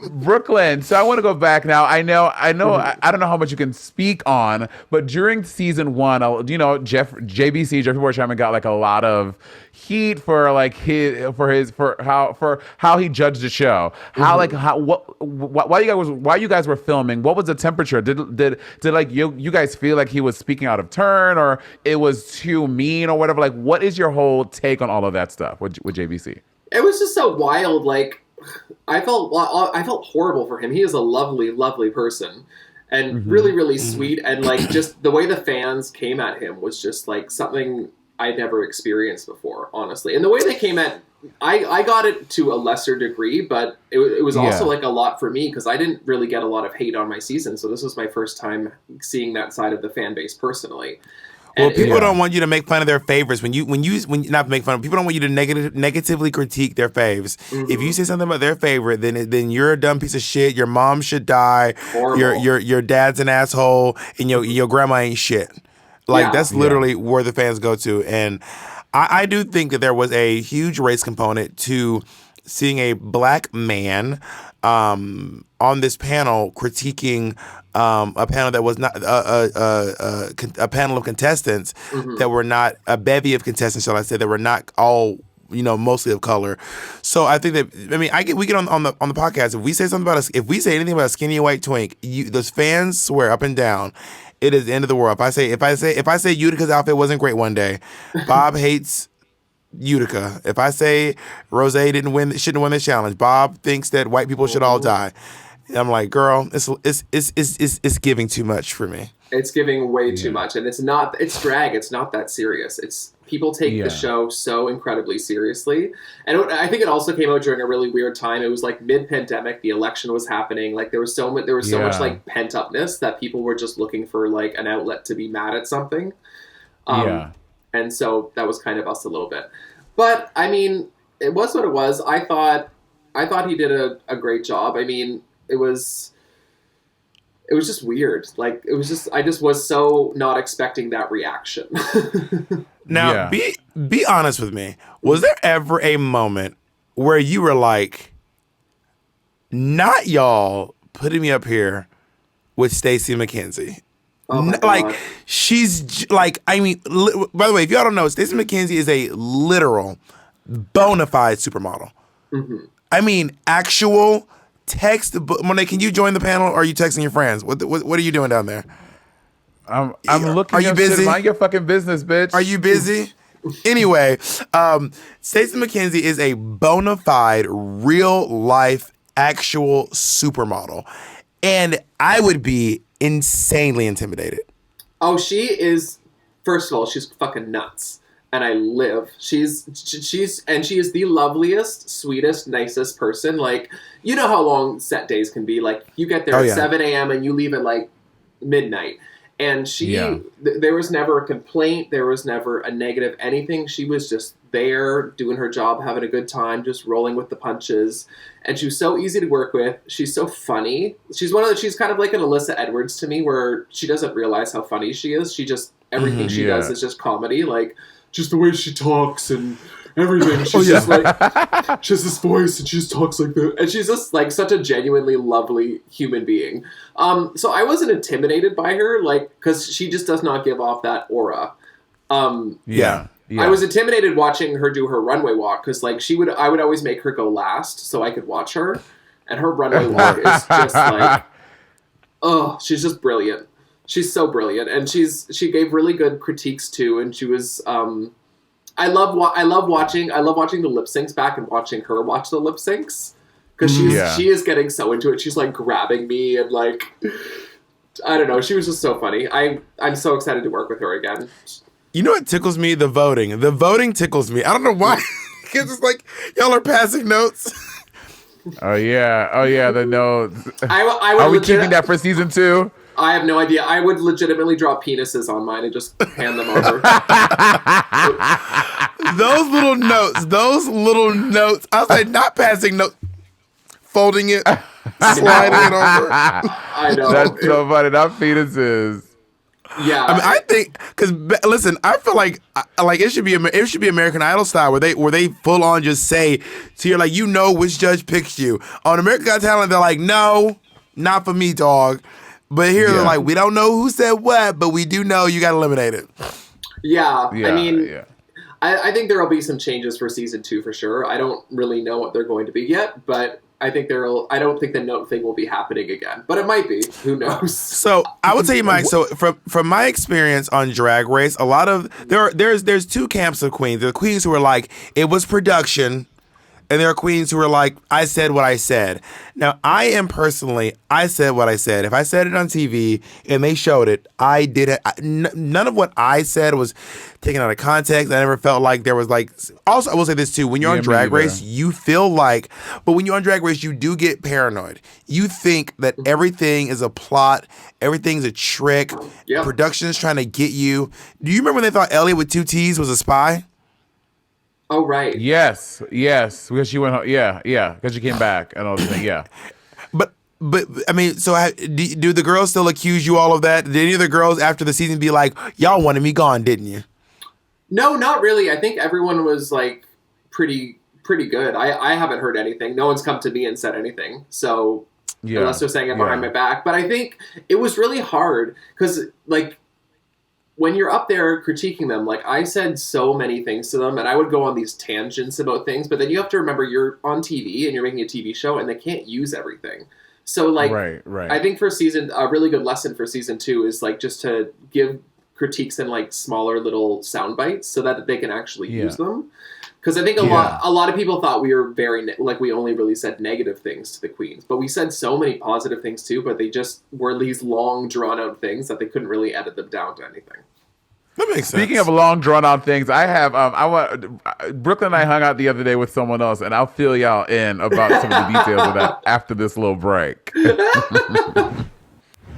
Brooke Lynn. So I want to go back now. I know. I don't know how much you can speak on, but during season 1, JBC Jeffrey Borchheim got like a lot of heat for like how he judged the show. While you guys were filming, what was the temperature? Did like you guys feel like he was speaking out of turn, or it was too mean, or whatever? Like, what is your whole take on all of that stuff with JBC? It was just so wild. Like, I felt horrible for him. He is a lovely, lovely person, and really, really sweet. And like, just the way the fans came at him was just like something I'd never experienced before, honestly. And the way they came at, I got it to a lesser degree, but it was also like a lot for me, because I didn't really get a lot of hate on my season. So this was my first time seeing that side of the fan base personally. Well, people don't want you to make fun of their favorites. When you not make fun, people don't want you to negatively critique their faves. If you say something about their favorite, then you're a dumb piece of shit. Your mom should die. Horrible. Your dad's an asshole, and your grandma ain't shit. Like that's literally where the fans go to. And I do think that there was a huge race component to seeing a black man on this panel critiquing a panel that was not a panel of contestants that were not a bevy of contestants, shall I say, that were not all mostly of color. So I think that we get on the podcast, if we say anything about a skinny white twink, those fans swear up and down it is the end of the world. If I say Utica's outfit wasn't great one day, Bob hates Utica. If I say Rose shouldn't win this challenge, Bob thinks that white people should all die. I'm like, girl, it's giving too much for me. It's giving way too much, and it's drag. It's not that serious. It's people take the show so incredibly seriously, and I think it also came out during a really weird time. It was like mid-pandemic. The election was happening. Like there was so much like pent upness that people were just looking for like an outlet to be mad at something. And so that was kind of us a little bit, but I mean, it was what it was. I thought he did a great job. I mean, it was just weird. Like I just was so not expecting that reaction. Now, be honest with me. Was there ever a moment where you were like, not y'all putting me up here with Stacey McKenzie? Oh my God. Like, she's like, I mean, by the way, if y'all don't know, Stacey McKenzie is a literal, bona fide supermodel. Mm-hmm. I mean, actual textbook. Monet, can you join the panel, or are you texting your friends? What are you doing down there? I'm looking. Are you busy? Mind your fucking business, bitch. Are you busy? Anyway, Stacey McKenzie is a bona fide, real life, actual supermodel, and I would be insanely intimidated. Oh, she is. First of all, she's fucking nuts, and I live. She is the loveliest, sweetest, nicest person. Like, you know how long set days can be. Like, you get there at 7 a.m. and you leave at like midnight. And there was never a complaint. There was never a negative anything. She was just there doing her job, having a good time, just rolling with the punches. And she was so easy to work with. She's so funny. She's kind of like an Alyssa Edwards to me, where she doesn't realize how funny she is. She just, everything she does is just comedy. Like, just the way she talks and everything. She's just like, she has this voice and she just talks like that. And she's just like such a genuinely lovely human being. So I wasn't intimidated by her, like, because she just does not give off that aura. I was intimidated watching her do her runway walk, because like I would always make her go last so I could watch her. And her runway walk is just like, oh, she's just brilliant. She's so brilliant. And she gave really good critiques too. And she was, I love watching the lip syncs back and watching her watch the lip syncs, because she is getting so into it. She's like grabbing me and like, I don't know. She was just so funny. I'm so excited to work with her again. You know what tickles me? The voting. The voting tickles me. I don't know why. Because it's like y'all are passing notes. Oh yeah, the notes. Are we keeping that for season 2? I have no idea. I would legitimately draw penises on mine and just hand them over. Those little notes. I was like, not passing notes, folding it, sliding it over. I know. That's so funny. Not penises. Yeah. I mean, I think, because listen, I feel like it should be American Idol style, where they full on just say to you, like, you know which judge picks you. On American Got Talent, they're like, no, not for me, dog. But here they're like, we don't know who said what, but we do know you got eliminated. Yeah. I mean, I think there will be some changes for season 2 for sure. I don't really know what they're going to be yet, but I think I don't think the note thing will be happening again, but it might be. Who knows? So I would tell you, Mike. So from my experience on Drag Race, a lot of there's 2 camps of queens. There are queens who are like, it was production, and there are queens who are like, I said what I said. Now, I said what I said. If I said it on TV and they showed it, I did it. None of what I said was taken out of context. I never felt like there was like. Also, I will say this too: when you're on Drag Race, you feel like, but when you're on Drag Race, you do get paranoid. You think that everything is a plot, everything's a trick. Yep. Production is trying to get you. Do you remember when they thought Elliot with 2 T's was a spy? Oh, right. Yes, because she went home. Yeah, because she came back and all the thing. Yeah. But I mean, so do the girls still accuse you all of that? Did any of the girls after the season be like, y'all wanted me gone, didn't you? No, not really. I think everyone was like pretty good. I haven't heard anything. No one's come to me and said anything. So unless they're saying it behind my back. But I think it was really hard because like, when you're up there critiquing them, like I said so many things to them and I would go on these tangents about things, but then you have to remember you're on TV and you're making a TV show and they can't use everything. So like, right. I think a really good lesson for season 2 is like just to give critiques in like smaller little sound bites so that they can actually use them. Because I think a lot of people thought we were we only really said negative things to the queens, but we said so many positive things too. But they just were these long, drawn out things that they couldn't really edit them down to anything. That makes sense. Speaking of long, drawn out things, I have Brooke and I hung out the other day with someone else, and I'll fill y'all in about some of the details of that after this little break.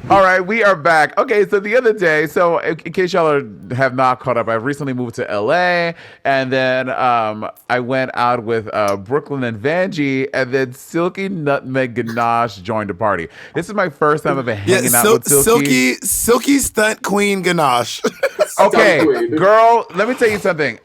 All right, we are back. Okay, so the other day, in case y'all have not caught up, I recently moved to LA, and then I went out with Brooke Lynn and Vanjie, and then Silky Nutmeg Ganache joined the party. This is my first time ever hanging out with Silky. Silky Stunt Queen Ganache. Okay, girl, let me tell you something.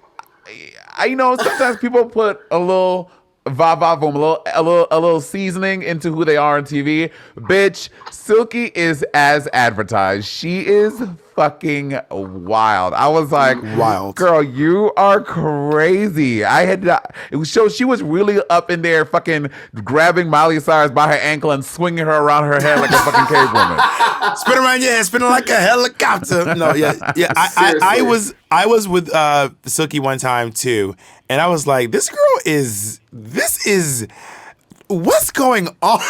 I know sometimes people put a little va-va-voom, a little seasoning into who they are on TV. Bitch, Silky is as advertised. She is fucking wild. I was like, wild. Girl, you are crazy. She was really up in there fucking grabbing Miley Cyrus by her ankle and swinging her around her head like a fucking cave woman. Spin around your head, spinning like a helicopter. No, yeah. I was with Silky one time too, and I was like, this is what's going on?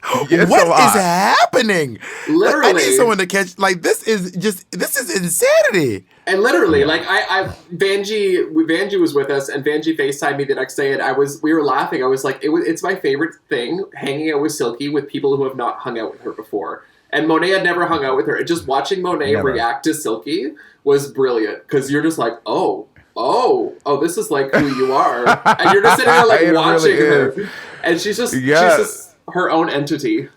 What is happening? Literally, I need someone to catch. Like, this is insanity. And literally, like Vanjie was with us, and Vanjie FaceTimed me the next day, and we were laughing. I was like, it's my favorite thing, hanging out with Silky with people who have not hung out with her before. And Monet had never hung out with her, and just watching Monet react to Silky was brilliant, because you're just like, oh, this is like who you are, and you're just sitting there like watching her, and she's just her own entity.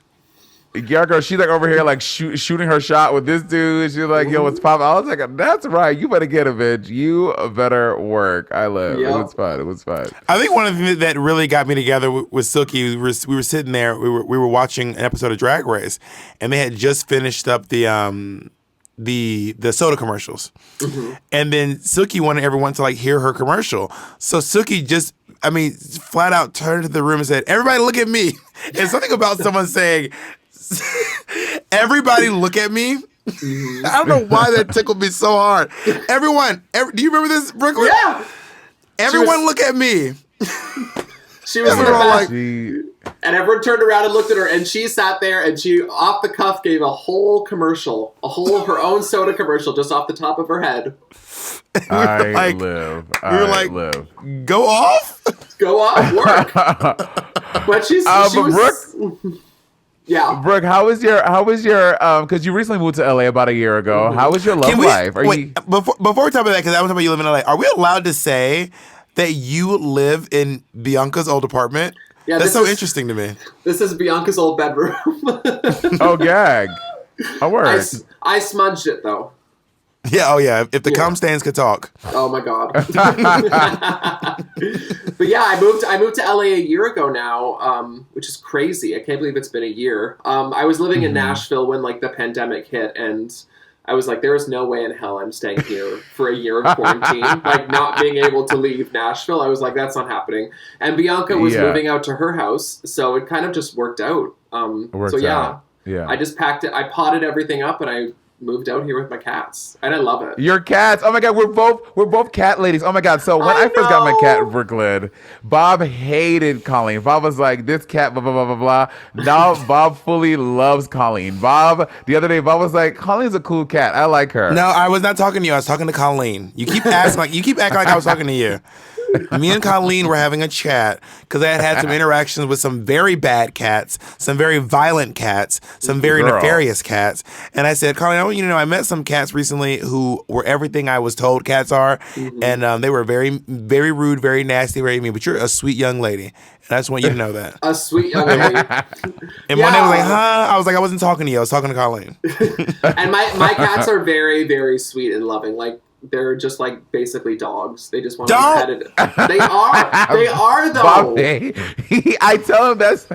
Yeah, girl, she's like over here like shooting her shot with this dude. She's like, yo, what's poppin'? I was like, that's right. You better get it, bitch. You better work. I live. Yep. It was fun. I think one of the things that really got me together with Silky, we were sitting there, we were watching an episode of Drag Race, and they had just finished up the soda commercials. Mm-hmm. And then Silky wanted everyone to like hear her commercial. So Silky flat out turned to the room and said, "Everybody look at me." And something about someone saying, "Everybody look at me." Mm-hmm. I don't know why that tickled me so hard. Everyone, do you remember this, Brooklyn? Yeah. Everyone look at me. She was and everyone turned around and looked at her, and she sat there, and she, off the cuff, gave a whole commercial, her own soda commercial, just off the top of her head. I live. Go off? Go off, work. But she was... Brooke, yeah. Brooke, how was your, because you recently moved to LA about a year ago. Mm-hmm. How was your love life? Before we talk about that, because I was talking about you live in LA, are we allowed to say that you live in Bianca's old apartment? Yeah, that's so interesting to me. This is Bianca's old bedroom. Oh, gag. Oh, word. I smudged it, though. Yeah, oh yeah. If the cum stains could talk. Oh my God. But yeah, I moved to LA a year ago now, which is crazy. I can't believe it's been a year. I was living in Nashville when like the pandemic hit, and I was like, there is no way in hell I'm staying here for a year of quarantine, like not being able to leave Nashville. I was like, that's not happening. And Bianca was moving out to her house, so it kind of just worked out. Yeah. I just packed it. I potted everything up, and I moved out here with my cats, and I love it. Your cats! Oh my God, we're both cat ladies. Oh my God! So when I first got my cat, Brooklyn, Bob hated Colleen. Bob was like, "This cat, blah blah blah blah blah." Now Bob fully loves Colleen. The other day, Bob was like, "Colleen's a cool cat. I like her." No, I was not talking to you. I was talking to Colleen. You keep acting like I was talking to you. Me and Colleen were having a chat because I had some interactions with some very bad cats, some very violent cats, some very nefarious cats. And I said, Colleen, I want you to know I met some cats recently who were everything I was told cats are. Mm-hmm. And they were very, very rude, very nasty, very mean. But you're a sweet young lady. And I just want you to know that. A sweet young lady. And one day was like, huh? I was like, I wasn't talking to you. I was talking to Colleen. And my cats are very, very sweet and loving. Like, they're just like basically dogs. They just want to be petted. They are though. Bob, I tell him that's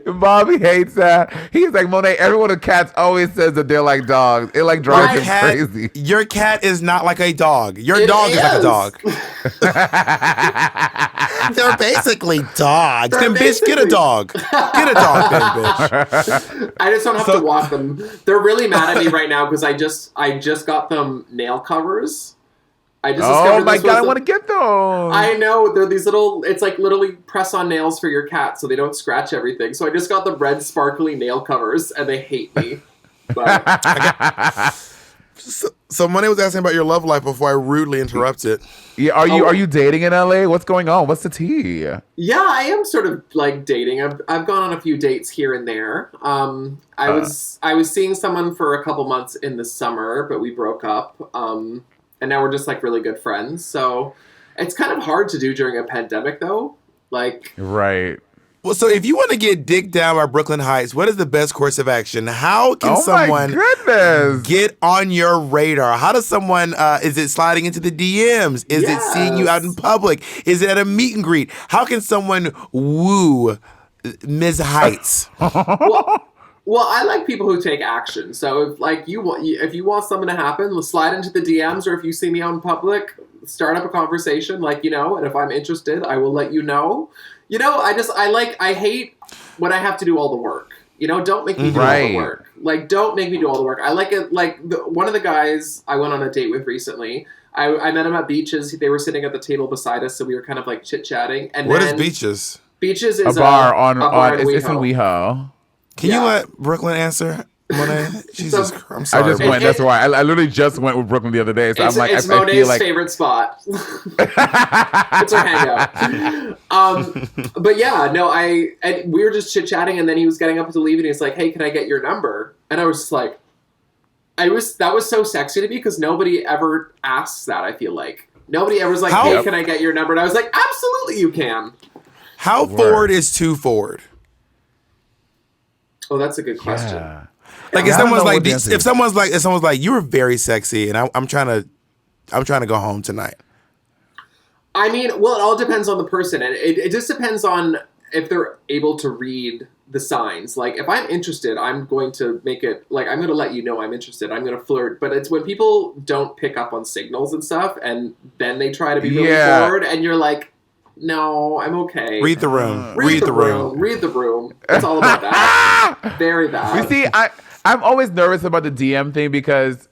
Bobby hates that. He's like, Monet, everyone with cats always says that they're like dogs. It like drives him crazy. Your cat is not like a dog. Your dog is like a dog. They're basically dogs. They're Then, bitch, get a dog. Get a dog, then, bitch. I just don't have to walk them. They're really mad at me right now because I just got them nail covers. I just Oh my god, I want to get those. I know, they're these little, it's like literally press-on nails for your cat so they don't scratch everything. So I just got the red sparkly nail covers and they hate me. But So Monet was asking about your love life before I rudely interrupted. Yeah, are you dating in LA? What's going on? What's the tea? yeah, I am sort of like dating. I've gone on a few dates here and there. I was seeing someone for a couple months in the summer, but we broke up. And now we're just like really good friends. So it's kind of hard to do during a pandemic though. Like, Right. Well, so if you want to get dicked down by Brooke Lynn Hytes, what is the best course of action? How can someone get on your radar? How does someone, is it sliding into the DMs? Is it seeing you out in public? Is it at a meet and greet? How can someone woo Ms. Hytes? Well, I like people who take action. So if you want something to happen, slide into the DMs, or if you see me out in public, start up a conversation, and if I'm interested, I will let you know. I hate when I have to do all the work. Don't make me do all the work. Like, don't make me do all the work. I like it. Like, one of the guys I went on a date with recently, I met him at Beaches. They were sitting at the table beside us, so we were kind of like chit-chatting. And what is Beaches? Beaches is a bar it's in WeHo. Can you let Brooklyn answer, Monet? Jesus Christ. I'm sorry. I just went. That's why I literally just went with Brooklyn the other day. So I'm like, it's I Monet's feel like favorite spot. It's her hangout. But yeah, no, and we were just chit chatting, and then he was getting up to leave, and he's like, "Hey, can I get your number?" And I was just like, that was so sexy to me because nobody ever asks that. I feel like nobody ever was like, "Hey, can I get your number?" And I was like, "Absolutely, you can." How forward is too forward? Oh, that's a good question. Yeah. Like if someone's like, you were very sexy, and I'm trying to go home tonight. I mean, well, it all depends on the person, and it just depends on if they're able to read the signs. Like, if I'm interested, I'm going to make it, like, I'm going to let you know I'm interested. I'm going to flirt. But it's when people don't pick up on signals and stuff, and then they try to be really forward, and you're like, no, I'm okay. Read the room. Read the room. Read the room. It's all about that. Very bad. You see, I'm always nervous about the DM thing because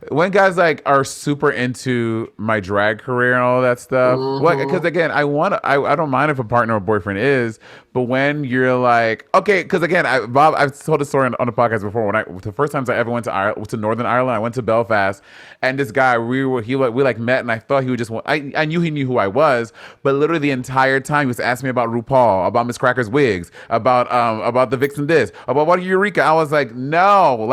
when guys like are super into my drag career and all that stuff, because again, I don't mind if a partner or boyfriend is, but when you're like, okay, because again, Bob, I've told a story on the podcast before. The first times I ever went to Northern Ireland, I went to Belfast, and this guy we met, and I thought he would just want. I knew he knew who I was, but literally the entire time he was asking me about RuPaul, about Miss Cracker's wigs, about the Vixen this, about what Eureka. I was like, no.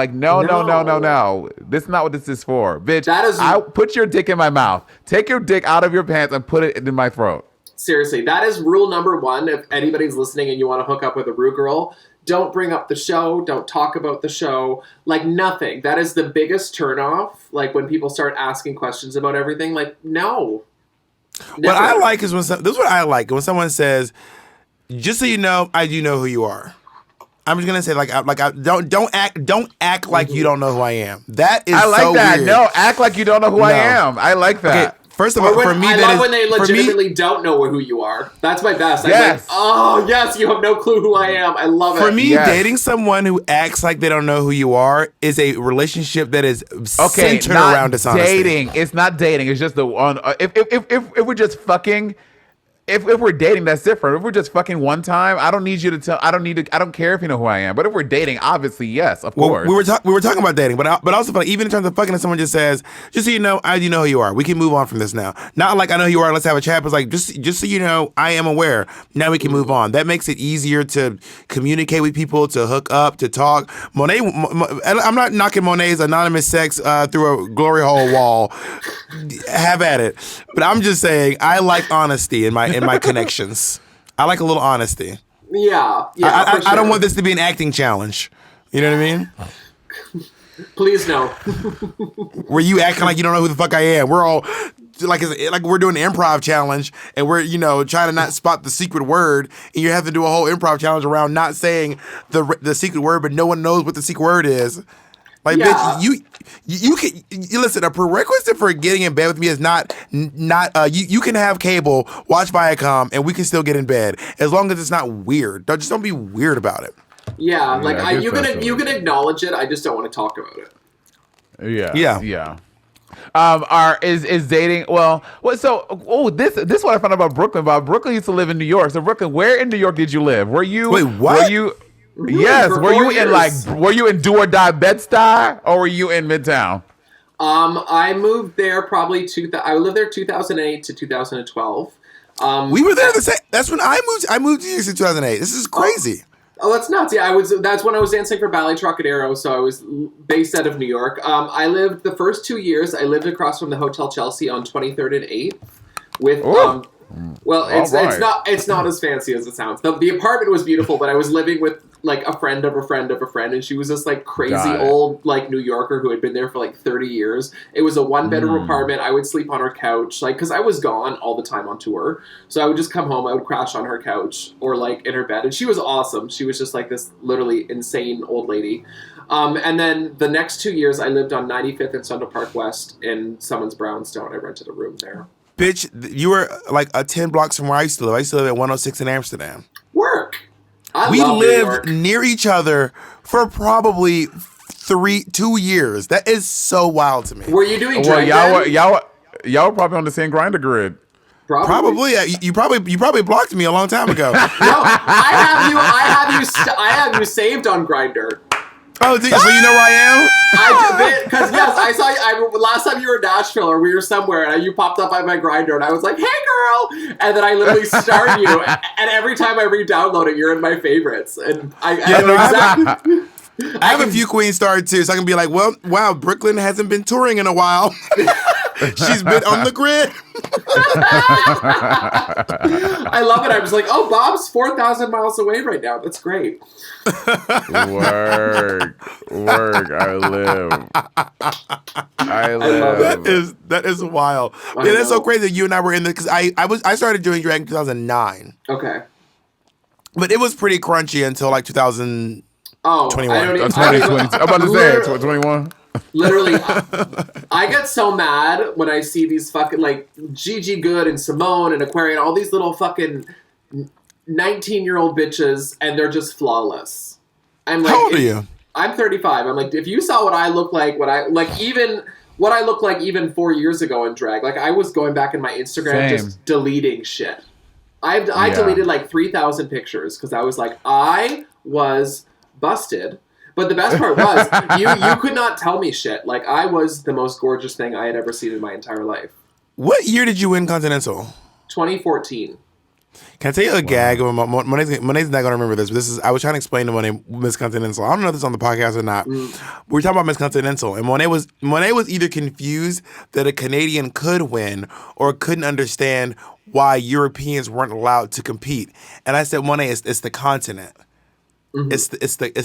This is not what this is for, bitch. I'll put your dick in my mouth. Take your dick out of your pants and put it in my throat. Seriously, that is rule number one. If anybody's listening and you want to hook up with a Rue girl, don't bring up the show. Don't talk about the show. Like, nothing. That is the biggest turnoff. Like, when people start asking questions about everything, like, no. Never. What I like is this is what I like when someone says, "Just so you know, I do know who you are." I'm just gonna say don't act like you don't know who I am. That is I like so that. weird. No, act like you don't know who I am. I like that. Okay, first of all, for me, I love when they legitimately don't know who you are. That's my best. Yes. I'm like, oh yes, you have no clue who I am. I love it. For me, dating someone who acts like they don't know who you are is a relationship that is centered around dishonesty. Dating. It's not dating. It's just if we're just fucking. If we're dating, that's different. If we're just fucking one time, I don't need you to tell. I don't care if you know who I am. But if we're dating, obviously, yes, of course. We were talking about dating, but also like, even in terms of fucking, if someone just says, "Just so you know, I do know who you are. We can move on from this now." Not like I know who you are. Let's have a chat. But it's like just so you know, I am aware. Now we can move on. That makes it easier to communicate with people, to hook up, to talk. Monet, I'm not knocking Monet's anonymous sex through a glory hole wall. Have at it. But I'm just saying I like honesty in my connections. I like a little honesty. Yeah. I don't want this to be an acting challenge. You know what I mean? Please no. Where you acting like you don't know who the fuck I am. We're all like we're doing an improv challenge, and we're trying to not spot the secret word, and you have to do a whole improv challenge around not saying the secret word, but no one knows what the secret word is. Like, Yeah. bitch, you can listen. A prerequisite for getting in bed with me is not you can have cable, watch Viacom, and we can still get in bed as long as it's not weird. Don't be weird about it. Yeah, like I guess you can acknowledge it. I just don't want to talk about it. Yeah. Is dating this is what I found out about Brooklyn. Brooklyn used to live in New York. So Brooklyn, where in New York did you live? Were you Wait, what? Were you Yes, were you in were you in Do or Die Bed-Stuy or were you in Midtown? I moved there probably I lived there 2008 to 2012. We were there the same. That's when I moved. I moved to New York in 2008. This is crazy. Oh, that's nuts. Yeah, that's when I was dancing for Ballet Trocadero, so I was based out of New York. I lived the first 2 years, I lived across from the Hotel Chelsea on 23rd and 8th with well, it's not as fancy as it sounds. The apartment was beautiful, but I was living with like a friend of a friend of a friend, and she was this like crazy old like New Yorker who had been there for like 30 years. It was a 1-bedroom apartment. I would sleep on her couch, like because I was gone all the time on tour, so I would just come home. I would crash on her couch or like in her bed, and she was awesome. She was just like this literally insane old lady. And then the next 2 years, I lived on 95th and Central Park West in Summons Brownstone. I rented a room there. Bitch, you were like 10 blocks from where I used to live. I used to live at 106 in Amsterdam. Work. We lived near each other for probably 2 years. That is so wild to me. Were you doing drag y'all were probably on the same grinder grid. Probably. Yeah. You probably blocked me a long time ago. No, I have you saved on Grindr. Oh, so you know where I am? Because yes, I saw you. Last time you were in Nashville or we were somewhere, and you popped up on my Grindr, and I was like, "Hey, girl!" And then I literally starred you, and every time I re-download it, you're in my favorites. And I have a few queens starred too, so I can be like, "Well, wow, Brooklyn hasn't been touring in a while. She's been on the grid." I love it. I was like, "Oh, Bob's 4,000 miles away right now. That's great." Work. I live. That is wild. Yeah, that's so crazy that you and I were in the because I started doing drag in 2009. Okay. But it was pretty crunchy until like 2021. Oh, 2020. I'm about to say 2021. Literally, I get so mad when I see these fucking like Gigi Good and Simone and Aquarian, all these little fucking 19-year-old bitches, and they're just flawless. I'm like, how old are you? I'm 35. I'm like, if you saw what I look like, even 4 years ago in drag, like I was going back in my Instagram just deleting shit. I deleted like 3,000 pictures because I was like, I was busted. But the best part was, you could not tell me shit. Like, I was the most gorgeous thing I had ever seen in my entire life. What year did you win Continental? 2014. Can I tell you a gag? Monet's not going to remember this, but I was trying to explain to Monet Miss Continental. I don't know if this is on the podcast or not. We were talking about Miss Continental, and Monet was either confused that a Canadian could win or couldn't understand why Europeans weren't allowed to compete. And I said, Monet, it's the continent. Mm-hmm. It's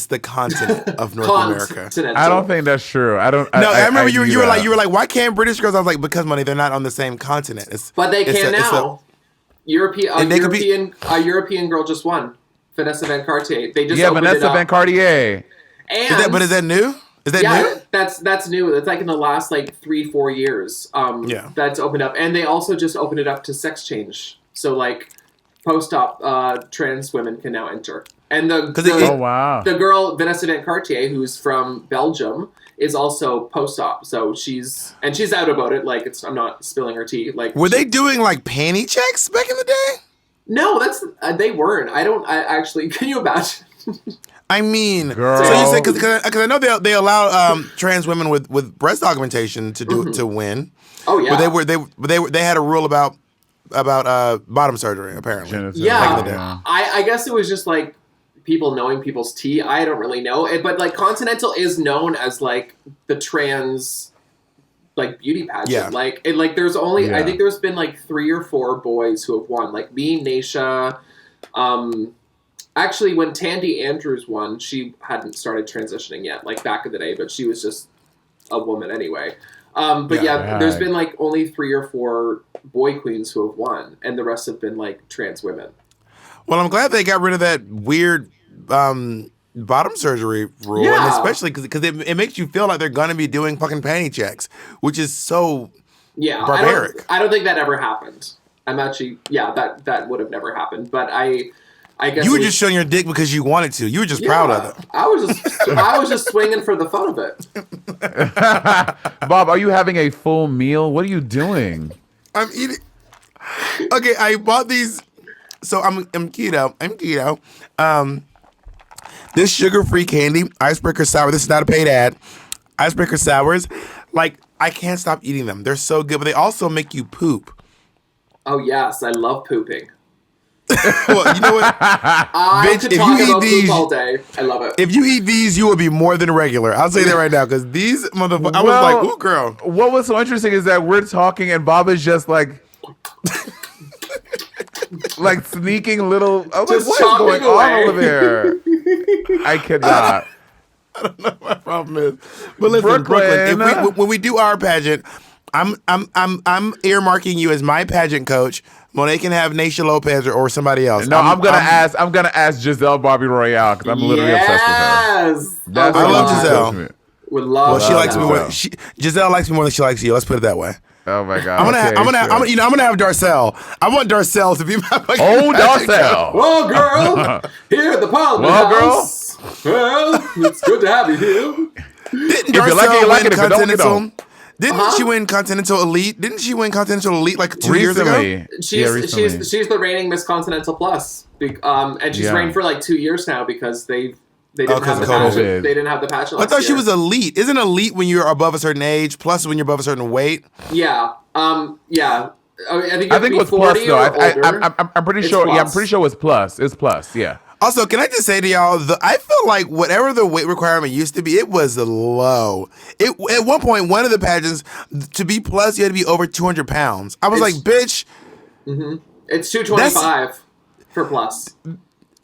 the continent of North America. I don't think that's true. I remember you were like, why can't British girls? I was like, because Money, they're not on the same continent. But they can now. A European girl just won. Vanessa Van Cartier. They just Vanessa Van Cartier. And is that new? Is that new? That's new. It's like in the last like 3-4 years. That's opened up, and they also just opened it up to sex change. So like post-op trans women can now enter. And the girl Vanessa Van Cartier, who's from Belgium, is also post-op. So she's out about it. Like I'm not spilling her tea. Like were they doing like panty checks back in the day? No, they weren't. I actually. Can you imagine? I mean, girl. So you said because I know they allow trans women with breast augmentation to do to win. Oh yeah. But they had a rule about bottom surgery apparently. Yeah. I guess it was just like people knowing people's tea. I don't really know it, but like Continental is known as like the trans like beauty pageant. Yeah. Like there's only I think there's been like 3 or 4 boys who have won. Like me, Naisha. Actually, when Tandy Andrews won, she hadn't started transitioning yet, like back in the day, but she was just a woman anyway. There's been like only 3 or 4 boy queens who have won, and the rest have been like trans women. Well, I'm glad they got rid of that weird bottom surgery rule, and Yeah. especially because it makes you feel like they're gonna be doing fucking panty checks, which is so Yeah, barbaric. I don't think that ever happened. I'm actually, that would have never happened. But I guess You were just showing your dick because you wanted to. You were just proud of it. I was just swinging for the fun of it. Bob, are you having a full meal? What are you doing? I'm eating. Okay, I bought these. So I'm keto. I'm keto. This sugar-free candy, Icebreaker Sour. This is not a paid ad. Icebreaker Sours, like I can't stop eating them. They're so good, but they also make you poop. Oh yes, I love pooping. Well, you know what? I Bitch, could if talk you eat about these- poop all day. I love it. If you eat these, you will be more than regular. I'll say that right now, because these motherfuckers. I was like, ooh, girl. What was so interesting is that we're talking and Bob is just like like sneaking little. I was like, Just what is going chopping away. on over there? I cannot. I don't know what my problem is. But listen, Brooklyn, when we do our pageant, I'm earmarking you as my pageant coach. Monet can have Naisha Lopez or somebody else. No, I'm gonna ask Giselle Barbie Royale because I'm literally obsessed with her. That's I love what Giselle. me. Would love. Well, she likes me Giselle. more. Giselle likes me more than she likes you. Let's put it that way. Oh my god! I'm gonna have Darcel. I want Darcel to be my fucking Oh, pageant coach. Darcel! Well, girl, here at the Parliament House. Well, it's good to have you here. Didn't If you like it, Darcel you like win it. If you don't, you Continental? don't. Didn't she win Continental Elite? Didn't she win Continental Elite like 2 years ago? Recently. She's the reigning Miss Continental Plus, and she's reigned for like 2 years now because they didn't have the COVID. pageant. They didn't have the pageant. I thought last she year. was elite. Isn't elite when you're above a certain age, plus when you're above a certain weight? Yeah. Yeah. I think it was plus though. I'm pretty It's sure. plus. Yeah, I'm pretty sure it was plus. It's plus. Yeah. Also, can I just say to y'all, I feel like whatever the weight requirement used to be, it was low. At one point, one of the pageants, to be plus, you had to be over 200 pounds. I was like, bitch. It's 225 for plus.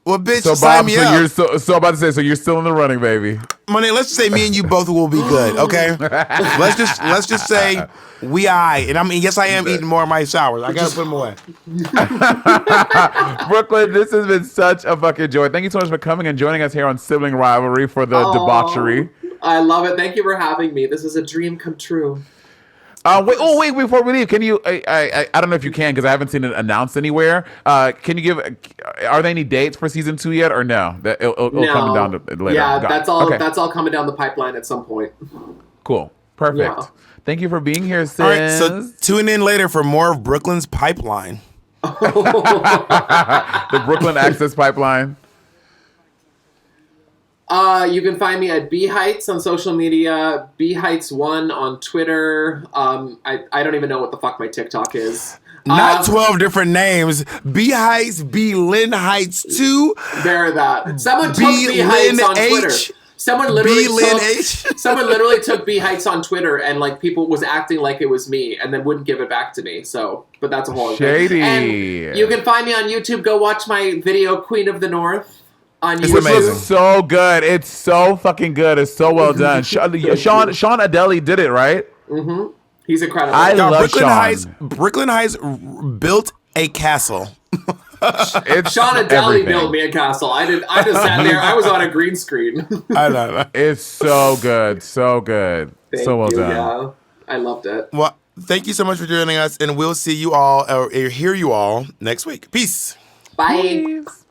Well, bitch, So sign Bob, me so up. you're so about to say, so you're still in the running, baby. Monet, let's just say me and you both will be good, okay? let's just say we and yes, I am eating more of my sours. I gotta put them away. Brooklyn, this has been such a fucking joy. Thank you so much for coming and joining us here on Sibling Rivalry for the debauchery. I love it. Thank you for having me. This is a dream come true. Wait! Before we leave, can you? I don't know if you can because I haven't seen it announced anywhere. Can you give? Are there any dates for season 2 yet, or no? That it'll come down to later. Yeah, Got that's it. all. Okay. That's all coming down the pipeline at some point. Cool. Perfect. Yeah. Thank you for being here, sis. All right, so tune in later for more of Brooklyn's Pipeline. The Brooklyn Access Pipeline. You can find me at B Hytes on social media, B Hytes1 on Twitter. I don't even know what the fuck my TikTok is. Not 12 different names. B Heights, B Lynn Heights 2. There that. Someone took B B Hytes on Lynn Twitter. H. Someone literally B Lynn took, H. someone literally took B Hytes on Twitter and like people was acting like it was me and then wouldn't give it back to me. So, but that's a whole other thing. Shady. And you can find me on YouTube. Go watch my video Queen of the North on It's YouTube. amazing. It's so good. It's so fucking good. It's so well done. Sean Adeli did it, right? Mm-hmm. He's incredible. I Y'all, love Sean. Brooklyn Heights built a castle. It's Sean Adeli everything. built me a castle. I just sat there. I was on a green screen. I know. It's so good. So good. So well Thank you, done. Yeah. I loved it. Well, thank you so much for joining us, and we'll see you all, or hear you all next week. Peace. Bye. Peace.